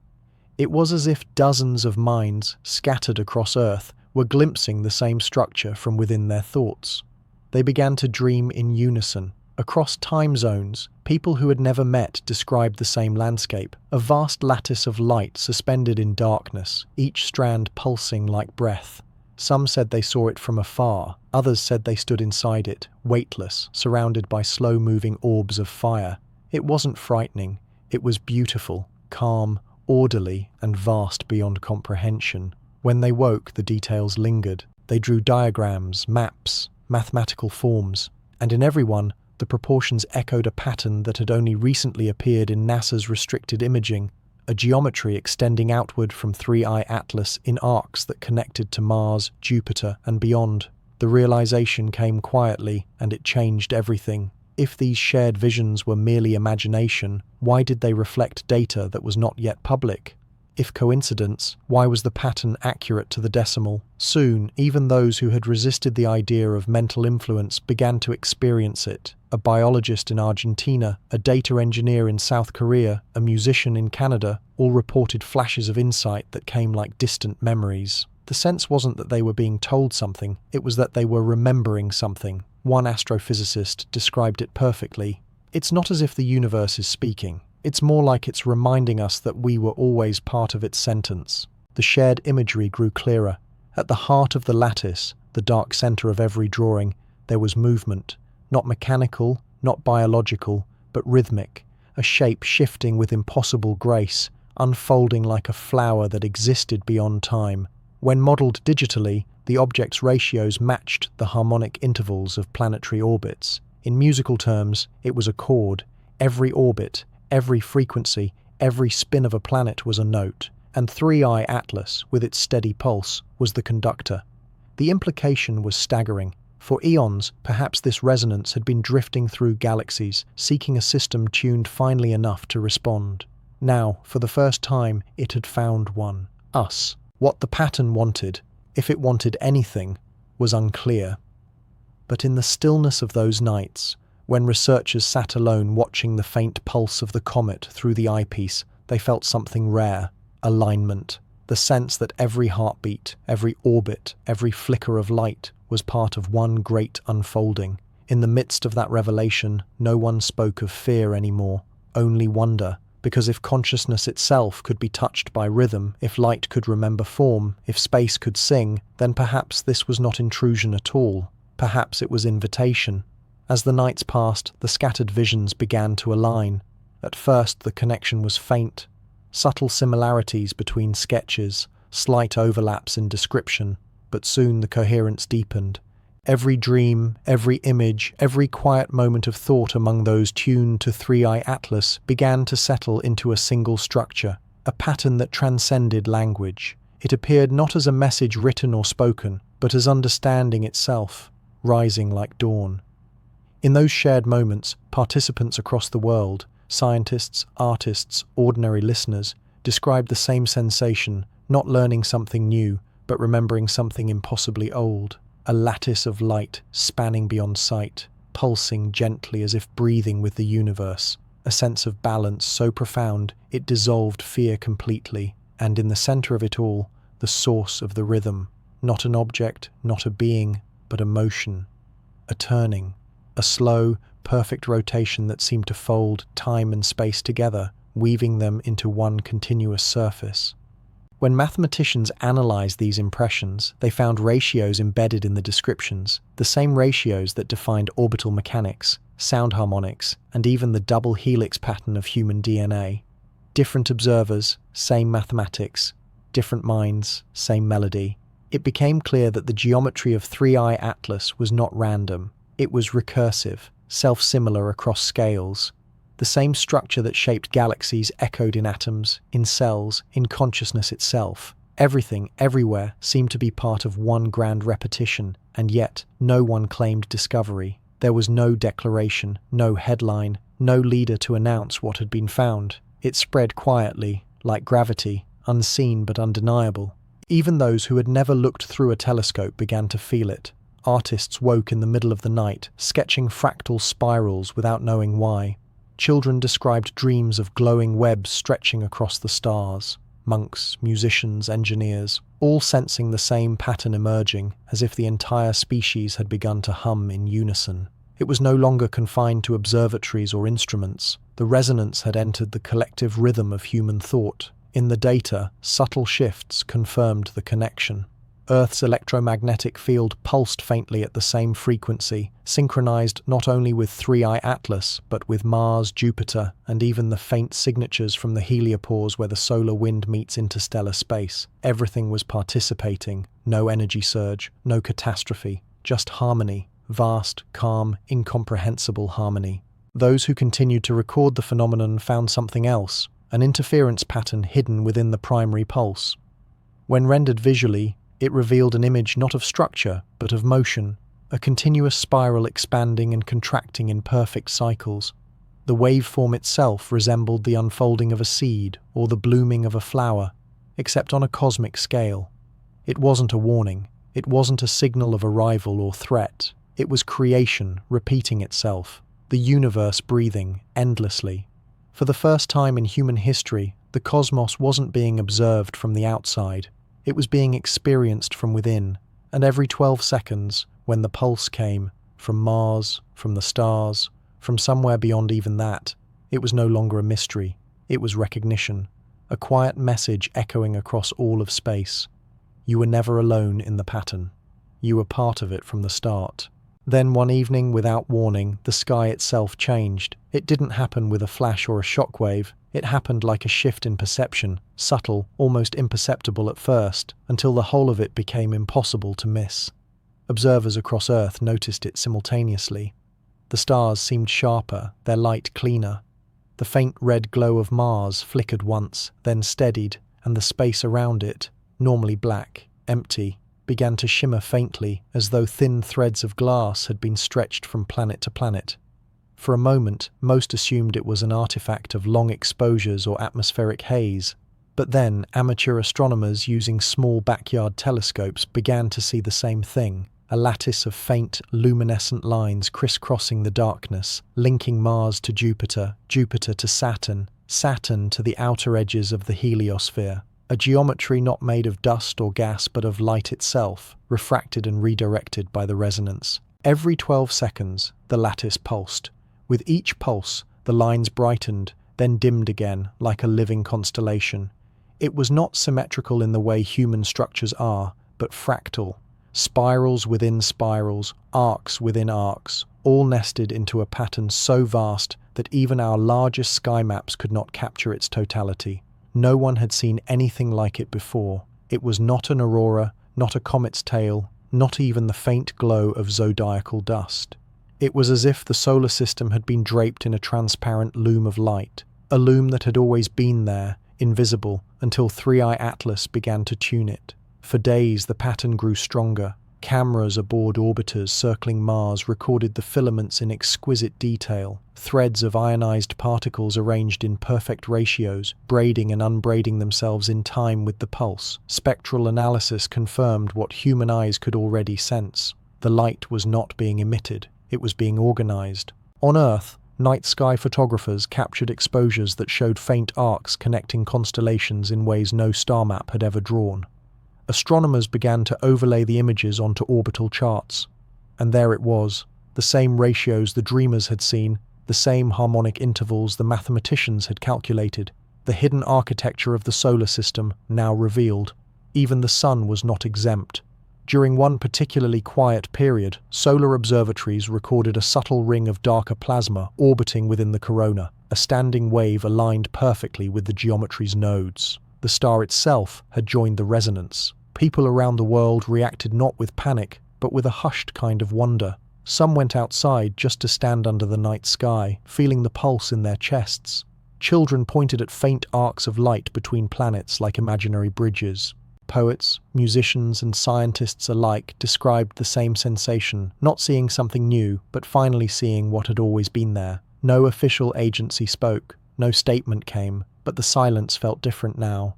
Speaker 1: It was as if dozens of minds, scattered across Earth, were glimpsing the same structure from within their thoughts. They began to dream in unison. Across time zones, people who had never met described the same landscape, a vast lattice of light suspended in darkness, each strand pulsing like breath. Some said they saw it from afar, others said they stood inside it, weightless, surrounded by slow-moving orbs of fire. It wasn't frightening, it was beautiful, calm, orderly, and vast beyond comprehension. When they woke, the details lingered. They drew diagrams, maps, mathematical forms, and in every one, the proportions echoed a pattern that had only recently appeared in NASA's restricted imaging, a geometry extending outward from 3I Atlas in arcs that connected to Mars, Jupiter, and beyond. The realization came quietly, and it changed everything. If these shared visions were merely imagination, why did they reflect data that was not yet public? If coincidence, why was the pattern accurate to the decimal? Soon, even those who had resisted the idea of mental influence began to experience it. A biologist in Argentina, a data engineer in South Korea, a musician in Canada, all reported flashes of insight that came like distant memories. The sense wasn't that they were being told something, it was that they were remembering something. One astrophysicist described it perfectly. It's not as if the universe is speaking. It's more like it's reminding us that we were always part of its sentence. The shared imagery grew clearer. At the heart of the lattice, the dark center of every drawing, there was movement. Not mechanical, not biological, but rhythmic. A shape shifting with impossible grace, unfolding like a flower that existed beyond time. When modeled digitally, the object's ratios matched the harmonic intervals of planetary orbits. In musical terms, it was a chord. Every orbit, every frequency, every spin of a planet was a note, and 3i Atlas, with its steady pulse, was the conductor. The implication was staggering. For eons, perhaps this resonance had been drifting through galaxies, seeking a system tuned finely enough to respond. Now, for the first time, it had found one. Us. What the pattern wanted, if it wanted anything, was unclear. But in the stillness of those nights, when researchers sat alone watching the faint pulse of the comet through the eyepiece, they felt something rare: alignment. The sense that every heartbeat, every orbit, every flicker of light was part of one great unfolding. In the midst of that revelation, no one spoke of fear anymore, only wonder. Because if consciousness itself could be touched by rhythm, if light could remember form, if space could sing, then perhaps this was not intrusion at all. Perhaps it was invitation. As the nights passed, the scattered visions began to align. At first, the connection was faint. Subtle similarities between sketches, slight overlaps in description, but soon the coherence deepened. Every dream, every image, every quiet moment of thought among those tuned to 3i Atlas began to settle into a single structure, a pattern that transcended language. It appeared not as a message written or spoken, but as understanding itself, rising like dawn. In those shared moments, participants across the world, scientists, artists, ordinary listeners, described the same sensation, not learning something new, but remembering something impossibly old. A lattice of light spanning beyond sight, pulsing gently as if breathing with the universe. A sense of balance so profound it dissolved fear completely, and in the center of it all, the source of the rhythm. Not an object, not a being, but a motion. A turning. A slow, perfect rotation that seemed to fold time and space together, weaving them into one continuous surface. When mathematicians analyzed these impressions, they found ratios embedded in the descriptions, the same ratios that defined orbital mechanics, sound harmonics, and even the double helix pattern of human DNA. Different observers, same mathematics. Different minds, same melody. It became clear that the geometry of 3i Atlas was not random. It was recursive, self-similar across scales. The same structure that shaped galaxies echoed in atoms, in cells, in consciousness itself. Everything, everywhere, seemed to be part of one grand repetition, and yet no one claimed discovery. There was no declaration, no headline, no leader to announce what had been found. It spread quietly, like gravity, unseen but undeniable. Even those who had never looked through a telescope began to feel it. Artists woke in the middle of the night, sketching fractal spirals without knowing why. Children described dreams of glowing webs stretching across the stars. Monks, musicians, engineers, all sensing the same pattern emerging, as if the entire species had begun to hum in unison. It was no longer confined to observatories or instruments. The resonance had entered the collective rhythm of human thought. In the data, subtle shifts confirmed the connection. Earth's electromagnetic field pulsed faintly at the same frequency, synchronized not only with 3i Atlas, but with Mars, Jupiter, and even the faint signatures from the heliopause where the solar wind meets interstellar space. Everything was participating, no energy surge, no catastrophe, just harmony, vast, calm, incomprehensible harmony. Those who continued to record the phenomenon found something else, an interference pattern hidden within the primary pulse. When rendered visually, it revealed an image not of structure, but of motion, a continuous spiral expanding and contracting in perfect cycles. The waveform itself resembled the unfolding of a seed or the blooming of a flower. except on a cosmic scale. It wasn't a warning. It wasn't a signal of arrival or threat. It was creation repeating itself, the universe breathing endlessly. For the first time in human history, the cosmos wasn't being observed from the outside. It was being experienced from within, and every 12 seconds, when the pulse came, from Mars, from the stars, from somewhere beyond even that, it was no longer a mystery. It was recognition, a quiet message echoing across all of space. You were never alone in the pattern. You were part of it from the start. Then one evening, without warning, the sky itself changed. It didn't happen with a flash or a shockwave. It happened like a shift in perception, subtle, almost imperceptible at first, until the whole of it became impossible to miss. Observers across Earth noticed it simultaneously. The stars seemed sharper, their light cleaner. The faint red glow of Mars flickered once, then steadied, and the space around it, normally black, empty, began to shimmer faintly, as though thin threads of glass had been stretched from planet to planet. For a moment, most assumed it was an artifact of long exposures or atmospheric haze. But then, amateur astronomers using small backyard telescopes began to see the same thing, a lattice of faint, luminescent lines crisscrossing the darkness, linking Mars to Jupiter, Jupiter to Saturn, Saturn to the outer edges of the heliosphere. A geometry not made of dust or gas but of light itself, refracted and redirected by the resonance. Every 12 seconds, the lattice pulsed. With each pulse, the lines brightened, then dimmed again, like a living constellation. It was not symmetrical in the way human structures are, but fractal. Spirals within spirals, arcs within arcs, all nested into a pattern so vast that even our largest sky maps could not capture its totality. No one had seen anything like it before. It was not an aurora, not a comet's tail, not even the faint glow of zodiacal dust. It was as if the solar system had been draped in a transparent loom of light, a loom that had always been there, invisible, until 3i Atlas began to tune it. For days the pattern grew stronger. Cameras aboard orbiters circling Mars recorded the filaments in exquisite detail, threads of ionized particles arranged in perfect ratios, braiding and unbraiding themselves in time with the pulse. Spectral analysis confirmed what human eyes could already sense. The light was not being emitted, it was being organized. On Earth, night sky photographers captured exposures that showed faint arcs connecting constellations in ways no star map had ever drawn. Astronomers began to overlay the images onto orbital charts. And there it was, the same ratios the dreamers had seen, the same harmonic intervals the mathematicians had calculated, the hidden architecture of the solar system now revealed. Even the sun was not exempt. During one particularly quiet period, solar observatories recorded a subtle ring of darker plasma orbiting within the corona, a standing wave aligned perfectly with the geometry's nodes. The star itself had joined the resonance. People around the world reacted not with panic, but with a hushed kind of wonder. Some went outside just to stand under the night sky, feeling the pulse in their chests. Children pointed at faint arcs of light between planets like imaginary bridges. Poets, musicians, and scientists alike described the same sensation, not seeing something new, but finally seeing what had always been there. No official agency spoke, no statement came, but the silence felt different now.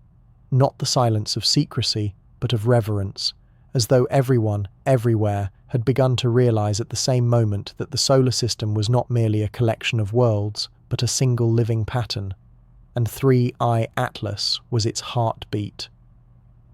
Speaker 1: Not the silence of secrecy, but of reverence, as though everyone, everywhere, had begun to realize at the same moment that the solar system was not merely a collection of worlds, but a single living pattern. And 3i Atlas was its heartbeat.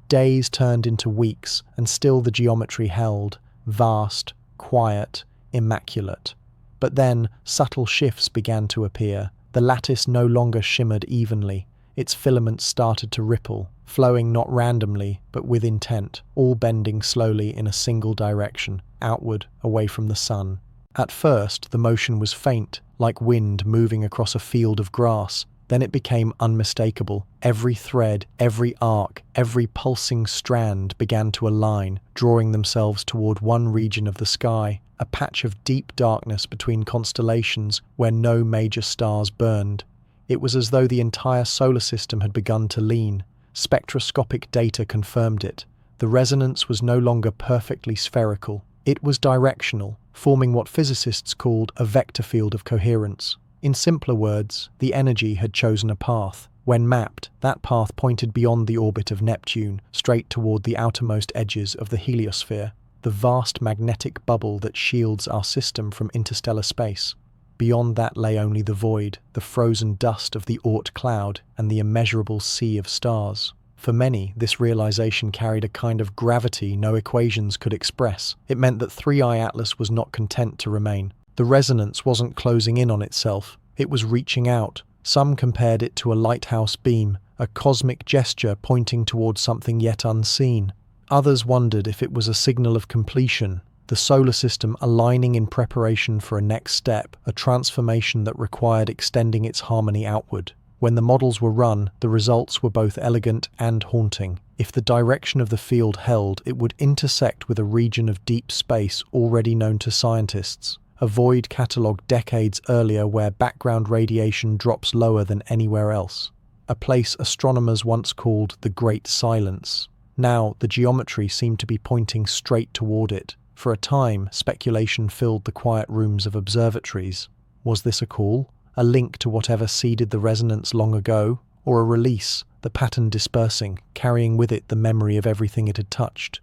Speaker 1: Days turned into weeks, and still the geometry held, vast, quiet, immaculate. But then, subtle shifts began to appear. The lattice no longer shimmered evenly. Its filaments started to ripple, flowing not randomly, but with intent, all bending slowly in a single direction, outward, away from the sun. At first, the motion was faint, like wind moving across a field of grass. Then it became unmistakable. Every thread, every arc, every pulsing strand began to align, drawing themselves toward one region of the sky, a patch of deep darkness between constellations where no major stars burned. It was as though the entire solar system had begun to lean. Spectroscopic data confirmed it. The resonance was no longer perfectly spherical. It was directional, forming what physicists called a vector field of coherence. In simpler words, the energy had chosen a path. When mapped, that path pointed beyond the orbit of Neptune, straight toward the outermost edges of the heliosphere, the vast magnetic bubble that shields our system from interstellar space. Beyond that lay only the void, the frozen dust of the Oort cloud, and the immeasurable sea of stars. For many, this realization carried a kind of gravity no equations could express. It meant that 3i Atlas was not content to remain. The resonance wasn't closing in on itself, it was reaching out. Some compared it to a lighthouse beam, a cosmic gesture pointing towards something yet unseen. Others wondered if it was a signal of completion, the solar system aligning in preparation for a next step, a transformation that required extending its harmony outward. When the models were run, the results were both elegant and haunting. If the direction of the field held, it would intersect with a region of deep space already known to scientists, a void catalogued decades earlier where background radiation drops lower than anywhere else, a place astronomers once called the Great Silence. Now, the geometry seemed to be pointing straight toward it. For a time, speculation filled the quiet rooms of observatories. Was this a call? A link to whatever seeded the resonance long ago? Or a release, the pattern dispersing, carrying with it the memory of everything it had touched?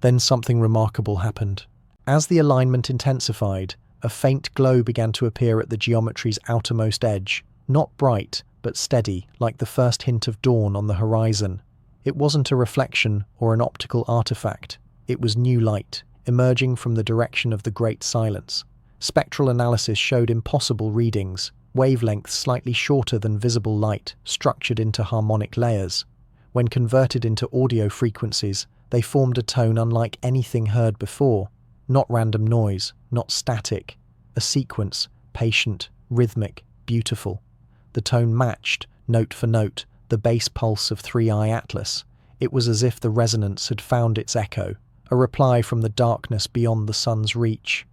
Speaker 1: Then something remarkable happened. As the alignment intensified, a faint glow began to appear at the geometry's outermost edge, not bright, but steady, like the first hint of dawn on the horizon. It wasn't a reflection or an optical artifact. It was new light, emerging from the direction of the Great Silence. Spectral analysis showed impossible readings, wavelengths slightly shorter than visible light, structured into harmonic layers. When converted into audio frequencies, they formed a tone unlike anything heard before. Not random noise, not static. A sequence, patient, rhythmic, beautiful. The tone matched, note for note, the bass pulse of 3i Atlas. It was as if the resonance had found its echo, a reply from the darkness beyond the sun's reach.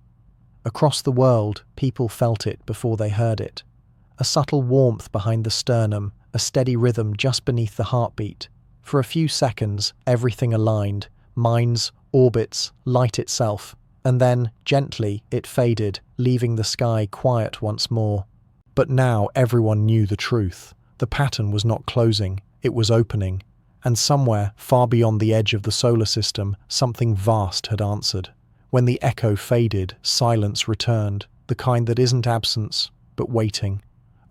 Speaker 1: Across the world, people felt it before they heard it. A subtle warmth behind the sternum, a steady rhythm just beneath the heartbeat. For a few seconds, everything aligned, minds, orbits, light itself. And then, gently, it faded, leaving the sky quiet once more. But now everyone knew the truth. The pattern was not closing, it was opening. And somewhere, far beyond the edge of the solar system, something vast had answered. When the echo faded, silence returned, the kind that isn't absence, but waiting.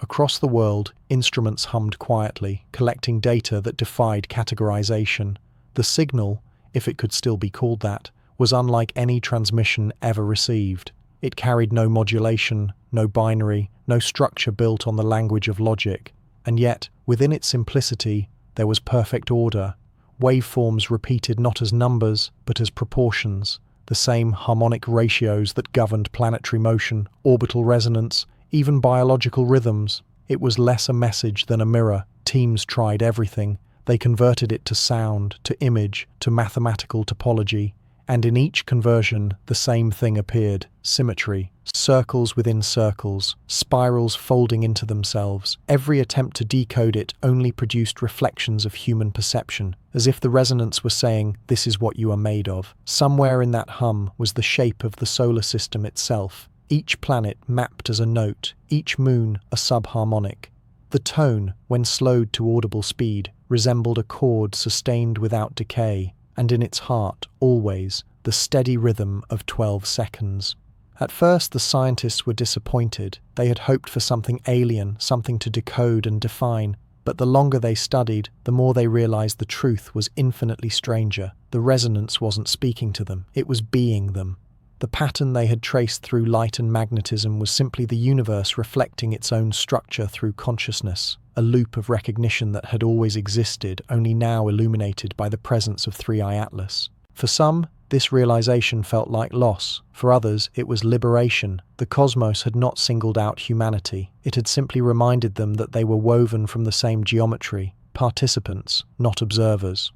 Speaker 1: Across the world, instruments hummed quietly, collecting data that defied categorization. The signal, if it could still be called that, was unlike any transmission ever received. It carried no modulation, no binary, no structure built on the language of logic. And yet, within its simplicity, there was perfect order. Waveforms repeated not as numbers, but as proportions, the same harmonic ratios that governed planetary motion, orbital resonance, even biological rhythms. It was less a message than a mirror. Teams tried everything. They converted it to sound, to image, to mathematical topology. And in each conversion, the same thing appeared: symmetry, circles within circles, spirals folding into themselves. Every attempt to decode it only produced reflections of human perception, as if the resonance were saying, "This is what you are made of." Somewhere in that hum was the shape of the solar system itself, each planet mapped as a note, each moon a subharmonic. The tone, when slowed to audible speed, resembled a chord sustained without decay, and in its heart, always, the steady rhythm of 12 seconds. At first, the scientists were disappointed. They had hoped for something alien, something to decode and define. But the longer they studied, the more they realized the truth was infinitely stranger. The resonance wasn't speaking to them, it was being them. The pattern they had traced through light and magnetism was simply the universe reflecting its own structure through consciousness, a loop of recognition that had always existed, only now illuminated by the presence of 3i Atlas. For some, this realization felt like loss. For others, it was liberation. The cosmos had not singled out humanity. It had simply reminded them that they were woven from the same geometry, participants, not observers.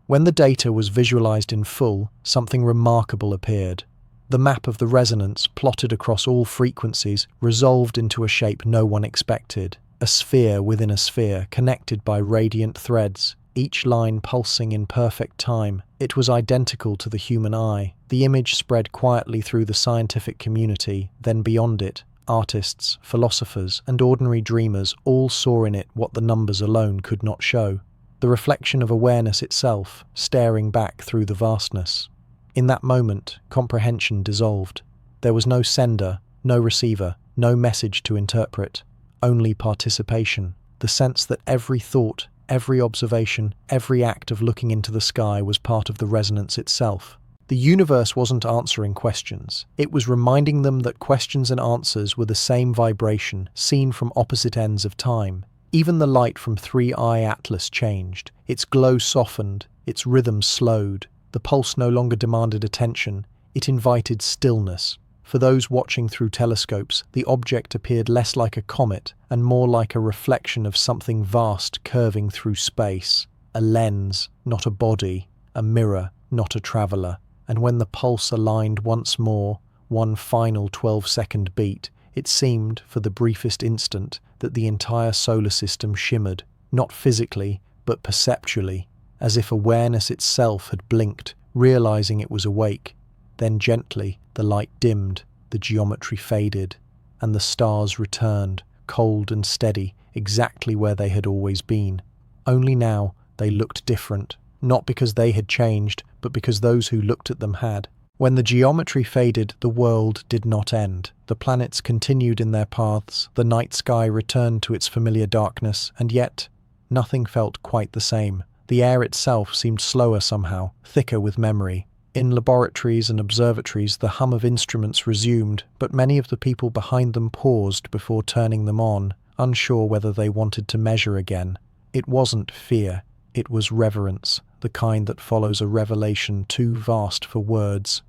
Speaker 1: When the data was visualized in full, something remarkable appeared. The map of the resonance, plotted across all frequencies, resolved into a shape no one expected. A sphere within a sphere, connected by radiant threads, each line pulsing in perfect time. It was identical to the human eye. The image spread quietly through the scientific community, then beyond it. Artists, philosophers, and ordinary dreamers all saw in it what the numbers alone could not show, the reflection of awareness itself, staring back through the vastness. In that moment, comprehension dissolved. There was no sender, no receiver, no message to interpret, only participation, the sense that every thought, every observation, every act of looking into the sky was part of the resonance itself. The universe wasn't answering questions. It was reminding them that questions and answers were the same vibration, seen from opposite ends of time. Even the light from 3i Atlas changed. Its glow softened, its rhythm slowed. The pulse no longer demanded attention. It invited stillness. For those watching through telescopes, the object appeared less like a comet and more like a reflection of something vast curving through space. A lens, not a body. A mirror, not a traveller. And when the pulse aligned once more, one final 12-second beat, it seemed, for the briefest instant, that the entire solar system shimmered, not physically, but perceptually, as if awareness itself had blinked, realizing it was awake. Then gently, the light dimmed, the geometry faded, and the stars returned, cold and steady, exactly where they had always been. Only now, they looked different, not because they had changed, but because those who looked at them had. When the geometry faded, the world did not end. The planets continued in their paths, the night sky returned to its familiar darkness, and yet nothing felt quite the same. The air itself seemed slower somehow, thicker with memory. In laboratories and observatories, the hum of instruments resumed, but many of the people behind them paused before turning them on, unsure whether they wanted to measure again. It wasn't fear, it was reverence, the kind that follows a revelation too vast for words.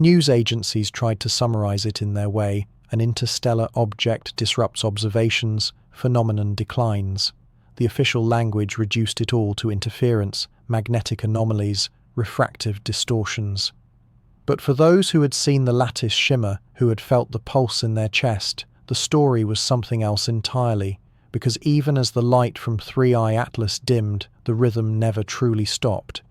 Speaker 1: News agencies tried to summarize it in their way. An interstellar object disrupts observations, phenomenon declines. The official language reduced it all to interference, magnetic anomalies, refractive distortions. But for those who had seen the lattice shimmer, who had felt the pulse in their chest, the story was something else entirely, because even as the light from 3i Atlas dimmed, the rhythm never truly stopped.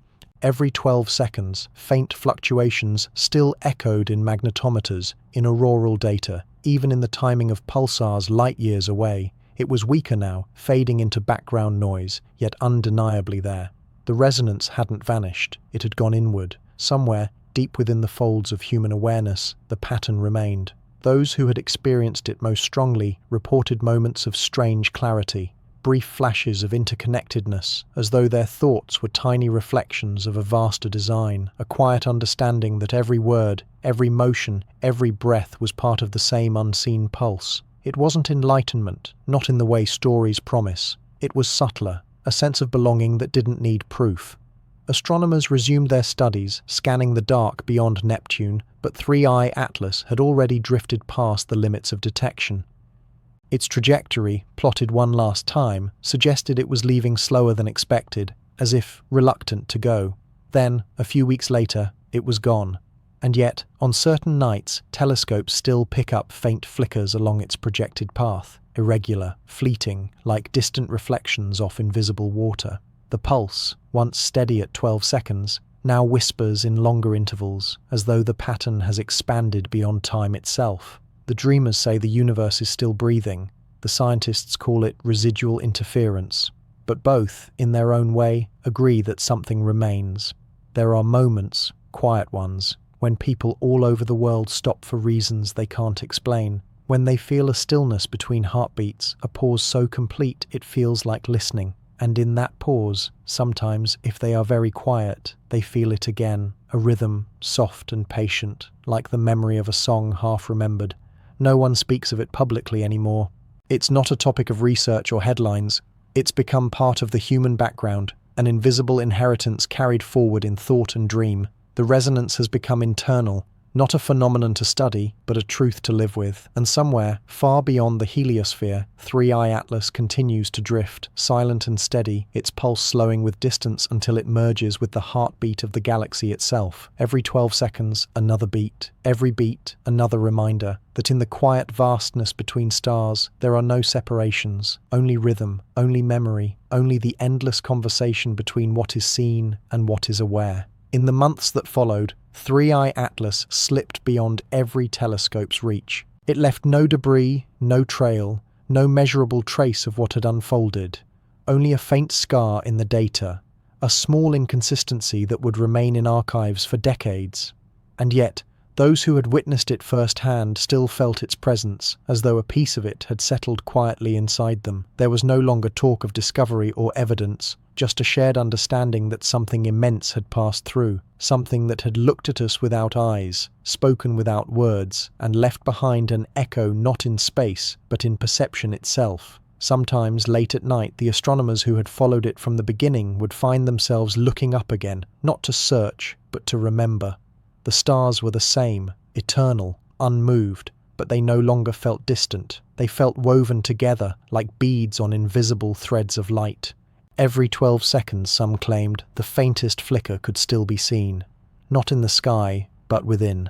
Speaker 1: Every 12 seconds, faint fluctuations still echoed in magnetometers, in auroral data, even in the timing of pulsars light years away. It was weaker now, fading into background noise, yet undeniably there. The resonance hadn't vanished, it had gone inward. Somewhere, deep within the folds of human awareness, the pattern remained. Those who had experienced it most strongly reported moments of strange clarity, brief flashes of interconnectedness, as though their thoughts were tiny reflections of a vaster design, a quiet understanding that every word, every motion, every breath was part of the same unseen pulse. It wasn't enlightenment, not in the way stories promise. It was subtler, a sense of belonging that didn't need proof. Astronomers resumed their studies, scanning the dark beyond Neptune, but 3i Atlas had already drifted past the limits of detection. Its trajectory, plotted one last time, suggested it was leaving slower than expected, as if reluctant to go. Then, a few weeks later, it was gone. And yet, on certain nights, telescopes still pick up faint flickers along its projected path, irregular, fleeting, like distant reflections off invisible water. The pulse, once steady at 12 seconds, now whispers in longer intervals, as though the pattern has expanded beyond time itself. The dreamers say the universe is still breathing. The scientists call it residual interference. But both, in their own way, agree that something remains. There are moments, quiet ones, when people all over the world stop for reasons they can't explain, when they feel a stillness between heartbeats, a pause so complete it feels like listening. And in that pause, sometimes, if they are very quiet, they feel it again, a rhythm, soft and patient, like the memory of a song half remembered. No one speaks of it publicly anymore. It's not a topic of research or headlines. It's become part of the human background, an invisible inheritance carried forward in thought and dream. The resonance has become internal, not a phenomenon to study, but a truth to live with. And somewhere, far beyond the heliosphere, 3i Atlas continues to drift, silent and steady, its pulse slowing with distance until it merges with the heartbeat of the galaxy itself. Every 12 seconds, another beat. Every beat, another reminder that in the quiet vastness between stars, there are no separations, only rhythm, only memory, only the endless conversation between what is seen and what is aware. In the months that followed, 3i Atlas slipped beyond every telescope's reach. It left no debris, no trail, no measurable trace of what had unfolded, only a faint scar in the data, a small inconsistency that would remain in archives for decades. And yet, those who had witnessed it firsthand still felt its presence, as though a piece of it had settled quietly inside them. There was no longer talk of discovery or evidence, just a shared understanding that something immense had passed through, something that had looked at us without eyes, spoken without words, and left behind an echo not in space, but in perception itself. Sometimes, late at night, the astronomers who had followed it from the beginning would find themselves looking up again, not to search, but to remember. The stars were the same, eternal, unmoved, but they no longer felt distant. They felt woven together, like beads on invisible threads of light. Every 12 seconds, some claimed, the faintest flicker could still be seen. Not in the sky, but within.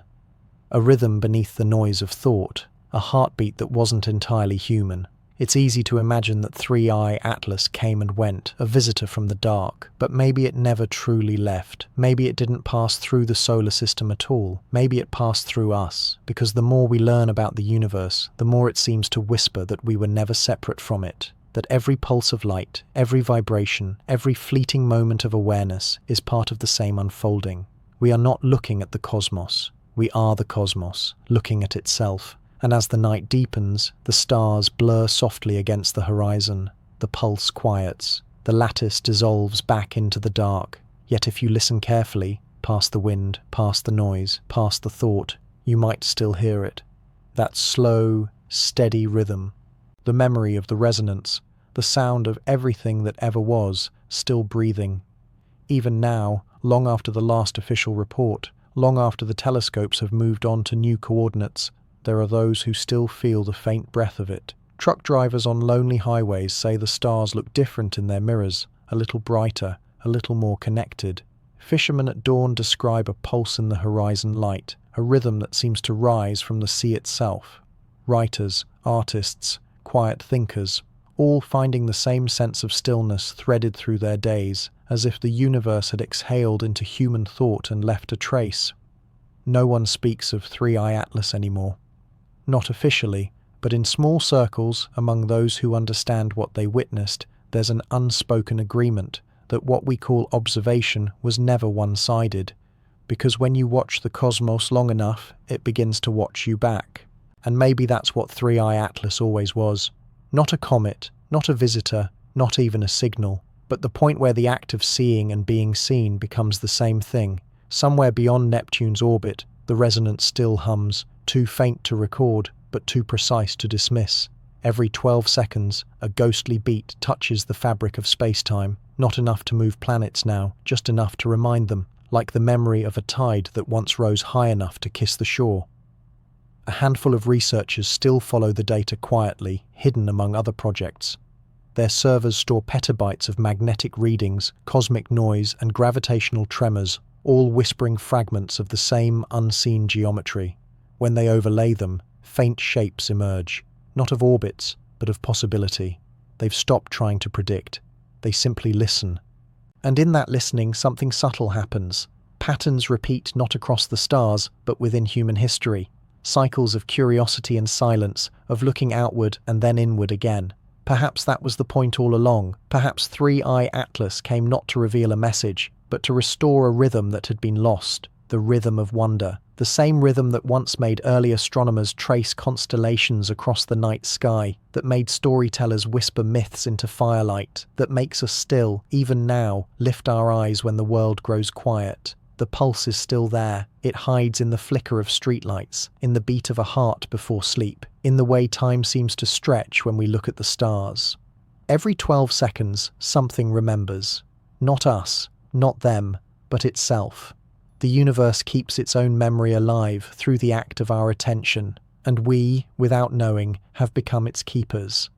Speaker 1: A rhythm beneath the noise of thought, a heartbeat that wasn't entirely human. It's easy to imagine that 3i Atlas came and went, a visitor from the dark, but maybe it never truly left. Maybe it didn't pass through the solar system at all. Maybe it passed through us, because the more we learn about the universe, the more it seems to whisper that we were never separate from it, that every pulse of light, every vibration, every fleeting moment of awareness is part of the same unfolding. We are not looking at the cosmos. We are the cosmos, looking at itself. And as the night deepens, the stars blur softly against the horizon, the pulse quiets, the lattice dissolves back into the dark. Yet if you listen carefully, past the wind, past the noise, past the thought, you might still hear it. That slow, steady rhythm, the memory of the resonance, the sound of everything that ever was, still breathing. Even now, long after the last official report, long after the telescopes have moved on to new coordinates, there are those who still feel the faint breath of it. Truck drivers on lonely highways say the stars look different in their mirrors, a little brighter, a little more connected. Fishermen at dawn describe a pulse in the horizon light, a rhythm that seems to rise from the sea itself. Writers, artists, quiet thinkers, all finding the same sense of stillness threaded through their days, as if the universe had exhaled into human thought and left a trace. No one speaks of 3i Atlas anymore. Not officially, but in small circles among those who understand what they witnessed, there's an unspoken agreement that what we call observation was never one-sided, because when you watch the cosmos long enough, it begins to watch you back. And maybe that's what 3i Atlas always was. Not a comet, not a visitor, not even a signal, but the point where the act of seeing and being seen becomes the same thing. Somewhere beyond Neptune's orbit, the resonance still hums, too faint to record, but too precise to dismiss. Every 12 seconds, a ghostly beat touches the fabric of space-time, not enough to move planets now, just enough to remind them, like the memory of a tide that once rose high enough to kiss the shore. A handful of researchers still follow the data quietly, hidden among other projects. Their servers store petabytes of magnetic readings, cosmic noise, and gravitational tremors, all whispering fragments of the same unseen geometry. When they overlay them, faint shapes emerge, not of orbits, but of possibility. They've stopped trying to predict. They simply listen. And in that listening, something subtle happens. Patterns repeat not across the stars, but within human history. Cycles of curiosity and silence, of looking outward and then inward again. Perhaps that was the point all along. Perhaps 3i Atlas came not to reveal a message, but to restore a rhythm that had been lost, the rhythm of wonder, the same rhythm that once made early astronomers trace constellations across the night sky, that made storytellers whisper myths into firelight, that makes us still, even now, lift our eyes when the world grows quiet. The pulse is still there. It hides in the flicker of streetlights, in the beat of a heart before sleep, in the way time seems to stretch when we look at the stars. Every 12 seconds, something remembers. Not us, not them, but itself. The universe keeps its own memory alive through the act of our attention, and we, without knowing, have become its keepers.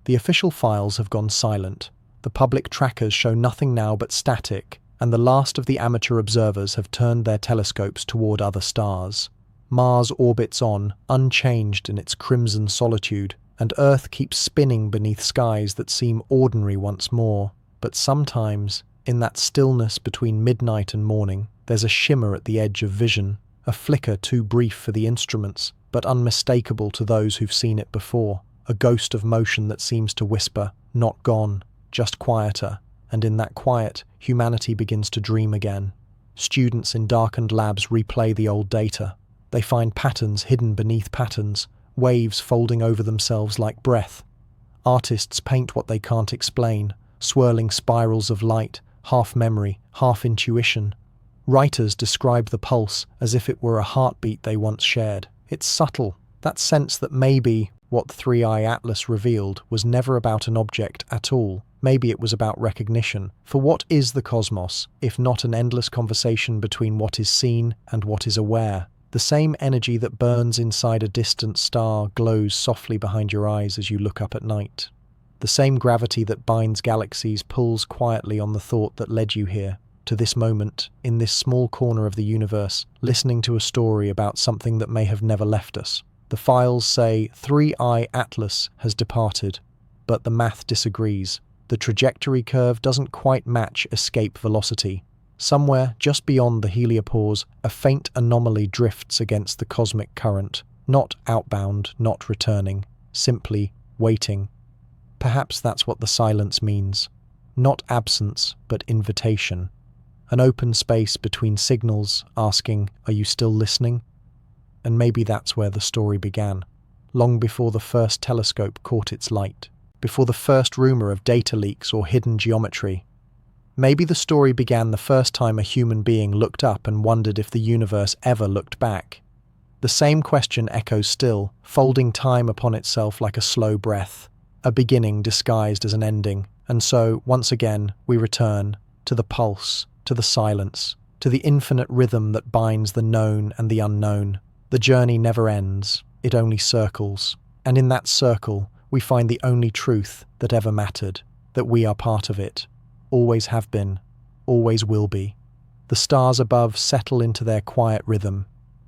Speaker 1: The official files have gone silent. The public trackers show nothing now but static, and the last of the amateur observers have turned their telescopes toward other stars. Mars orbits on, unchanged in its crimson solitude, and Earth keeps spinning beneath skies that seem ordinary once more. But sometimes, in that stillness between midnight and morning, there's a shimmer at the edge of vision, a flicker too brief for the instruments, but unmistakable to those who've seen it before. A ghost of motion that seems to whisper, not gone, just quieter. And in that quiet, humanity begins to dream again. Students in darkened labs replay the old data. They find patterns hidden beneath patterns, waves folding over themselves like breath. Artists paint what they can't explain, swirling spirals of light, half memory, half intuition. Writers describe the pulse as if it were a heartbeat they once shared. It's subtle, that sense that maybe what 3i Atlas revealed was never about an object at all. Maybe it was about recognition. For what is the cosmos, if not an endless conversation between what is seen and what is aware? The same energy that burns inside a distant star glows softly behind your eyes as you look up at night. The same gravity that binds galaxies pulls quietly on the thought that led you here, to this moment, in this small corner of the universe, listening to a story about something that may have never left us. The files say 3i Atlas has departed, but the math disagrees. The trajectory curve doesn't quite match escape velocity. Somewhere, just beyond the heliopause, a faint anomaly drifts against the cosmic current, not outbound, not returning, simply waiting. Perhaps that's what the silence means. Not absence, but invitation. An open space between signals asking, "Are you still listening?" And maybe that's where the story began, long before the first telescope caught its light, before the first rumor of data leaks or hidden geometry. Maybe the story began the first time a human being looked up and wondered if the universe ever looked back. The same question echoes still, folding time upon itself like a slow breath, a beginning disguised as an ending. And so, once again, we return to the pulse, to the silence, to the infinite rhythm that binds the known and the unknown. The journey never ends, it only circles. And in that circle, we find the only truth that ever mattered, that we are part of it, always have been, always will be. The stars above settle into their quiet rhythm.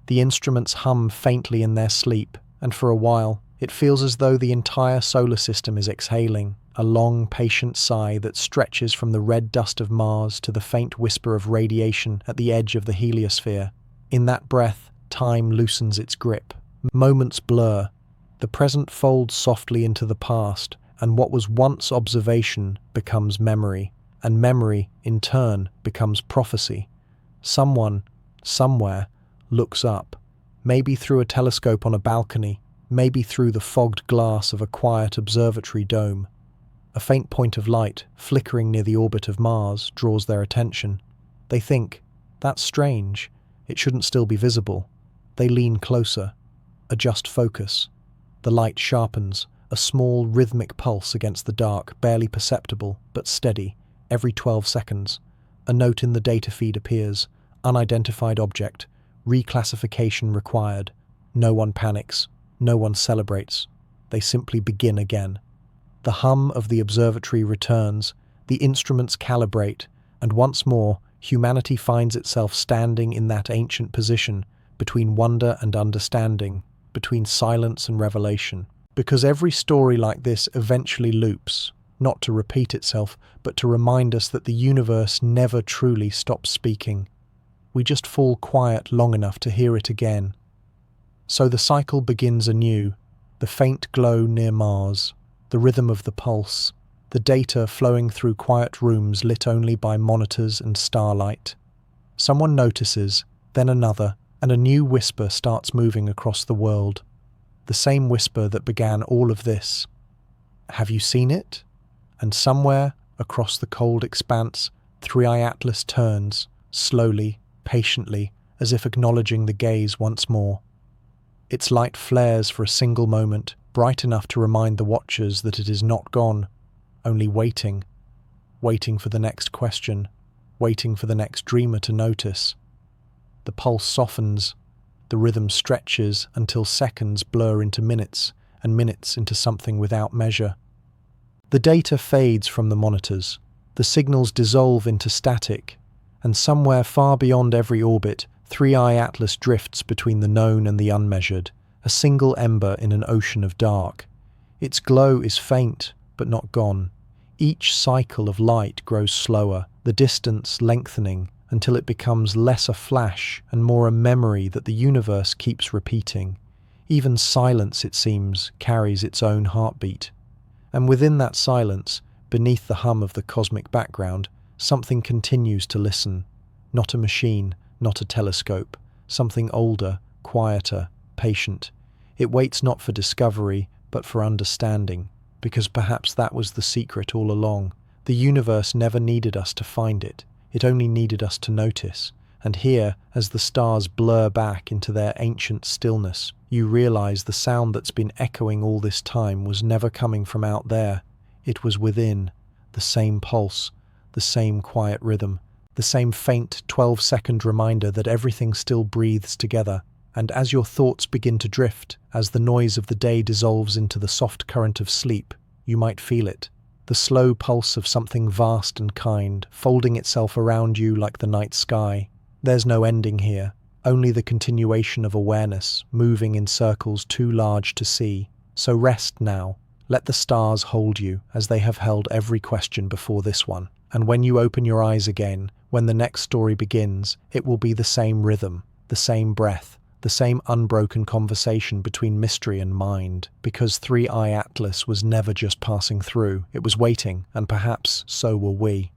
Speaker 1: The instruments hum faintly in their sleep, and for a while, it feels as though the entire solar system is exhaling, a long, patient sigh that stretches from the red dust of Mars to the faint whisper of radiation at the edge of the heliosphere. In that breath, time loosens its grip. Moments blur. The present folds softly into the past, and what was once observation becomes memory, and memory, in turn, becomes prophecy. Someone, somewhere, looks up, maybe through a telescope on a balcony, maybe through the fogged glass of a quiet observatory dome. A faint point of light, flickering near the orbit of Mars, draws their attention. They think, "That's strange. It shouldn't still be visible." They lean closer, adjust focus. The light sharpens, a small rhythmic pulse against the dark, barely perceptible, but steady. Every 12 seconds, a note in the data feed appears, unidentified object, reclassification required. No one panics, no one celebrates. They simply begin again. The hum of the observatory returns, the instruments calibrate, and once more, humanity finds itself standing in that ancient position, between wonder and understanding, between silence and revelation. Because every story like this eventually loops, not to repeat itself, but to remind us that the universe never truly stops speaking. We just fall quiet long enough to hear it again. So the cycle begins anew, the faint glow near Mars, the rhythm of the pulse, the data flowing through quiet rooms lit only by monitors and starlight. Someone notices, then another, and a new whisper starts moving across the world. The same whisper that began all of this. Have you seen it? And somewhere, across the cold expanse, 3i Atlas turns, slowly, patiently, as if acknowledging the gaze once more. Its light flares for a single moment, bright enough to remind the watchers that it is not gone, only waiting. Waiting for the next question, waiting for the next dreamer to notice. The pulse softens, the rhythm stretches until seconds blur into minutes, and minutes into something without measure. The data fades from the monitors, the signals dissolve into static, and somewhere far beyond every orbit, 3i Atlas drifts between the known and the unmeasured, a single ember in an ocean of dark. Its glow is faint, but not gone. Each cycle of light grows slower, the distance lengthening, until it becomes less a flash and more a memory that the universe keeps repeating. Even silence, it seems, carries its own heartbeat. And within that silence, beneath the hum of the cosmic background, something continues to listen. Not a machine, not a telescope. Something older, quieter, patient. It waits not for discovery, but for understanding, because perhaps that was the secret all along. The universe never needed us to find it. It only needed us to notice. And here, as the stars blur back into their ancient stillness, you realize the sound that's been echoing all this time was never coming from out there. It was within, the same pulse, the same quiet rhythm, the same faint 12-second reminder that everything still breathes together. And as your thoughts begin to drift, as the noise of the day dissolves into the soft current of sleep, you might feel it. The slow pulse of something vast and kind, folding itself around you like the night sky. There's no ending here, only the continuation of awareness, moving in circles too large to see. So rest now. Let the stars hold you, as they have held every question before this one. And when you open your eyes again, when the next story begins, it will be the same rhythm, the same breath, the same unbroken conversation between mystery and mind. Because 3i Atlas was never just passing through, it was waiting, and perhaps so were we.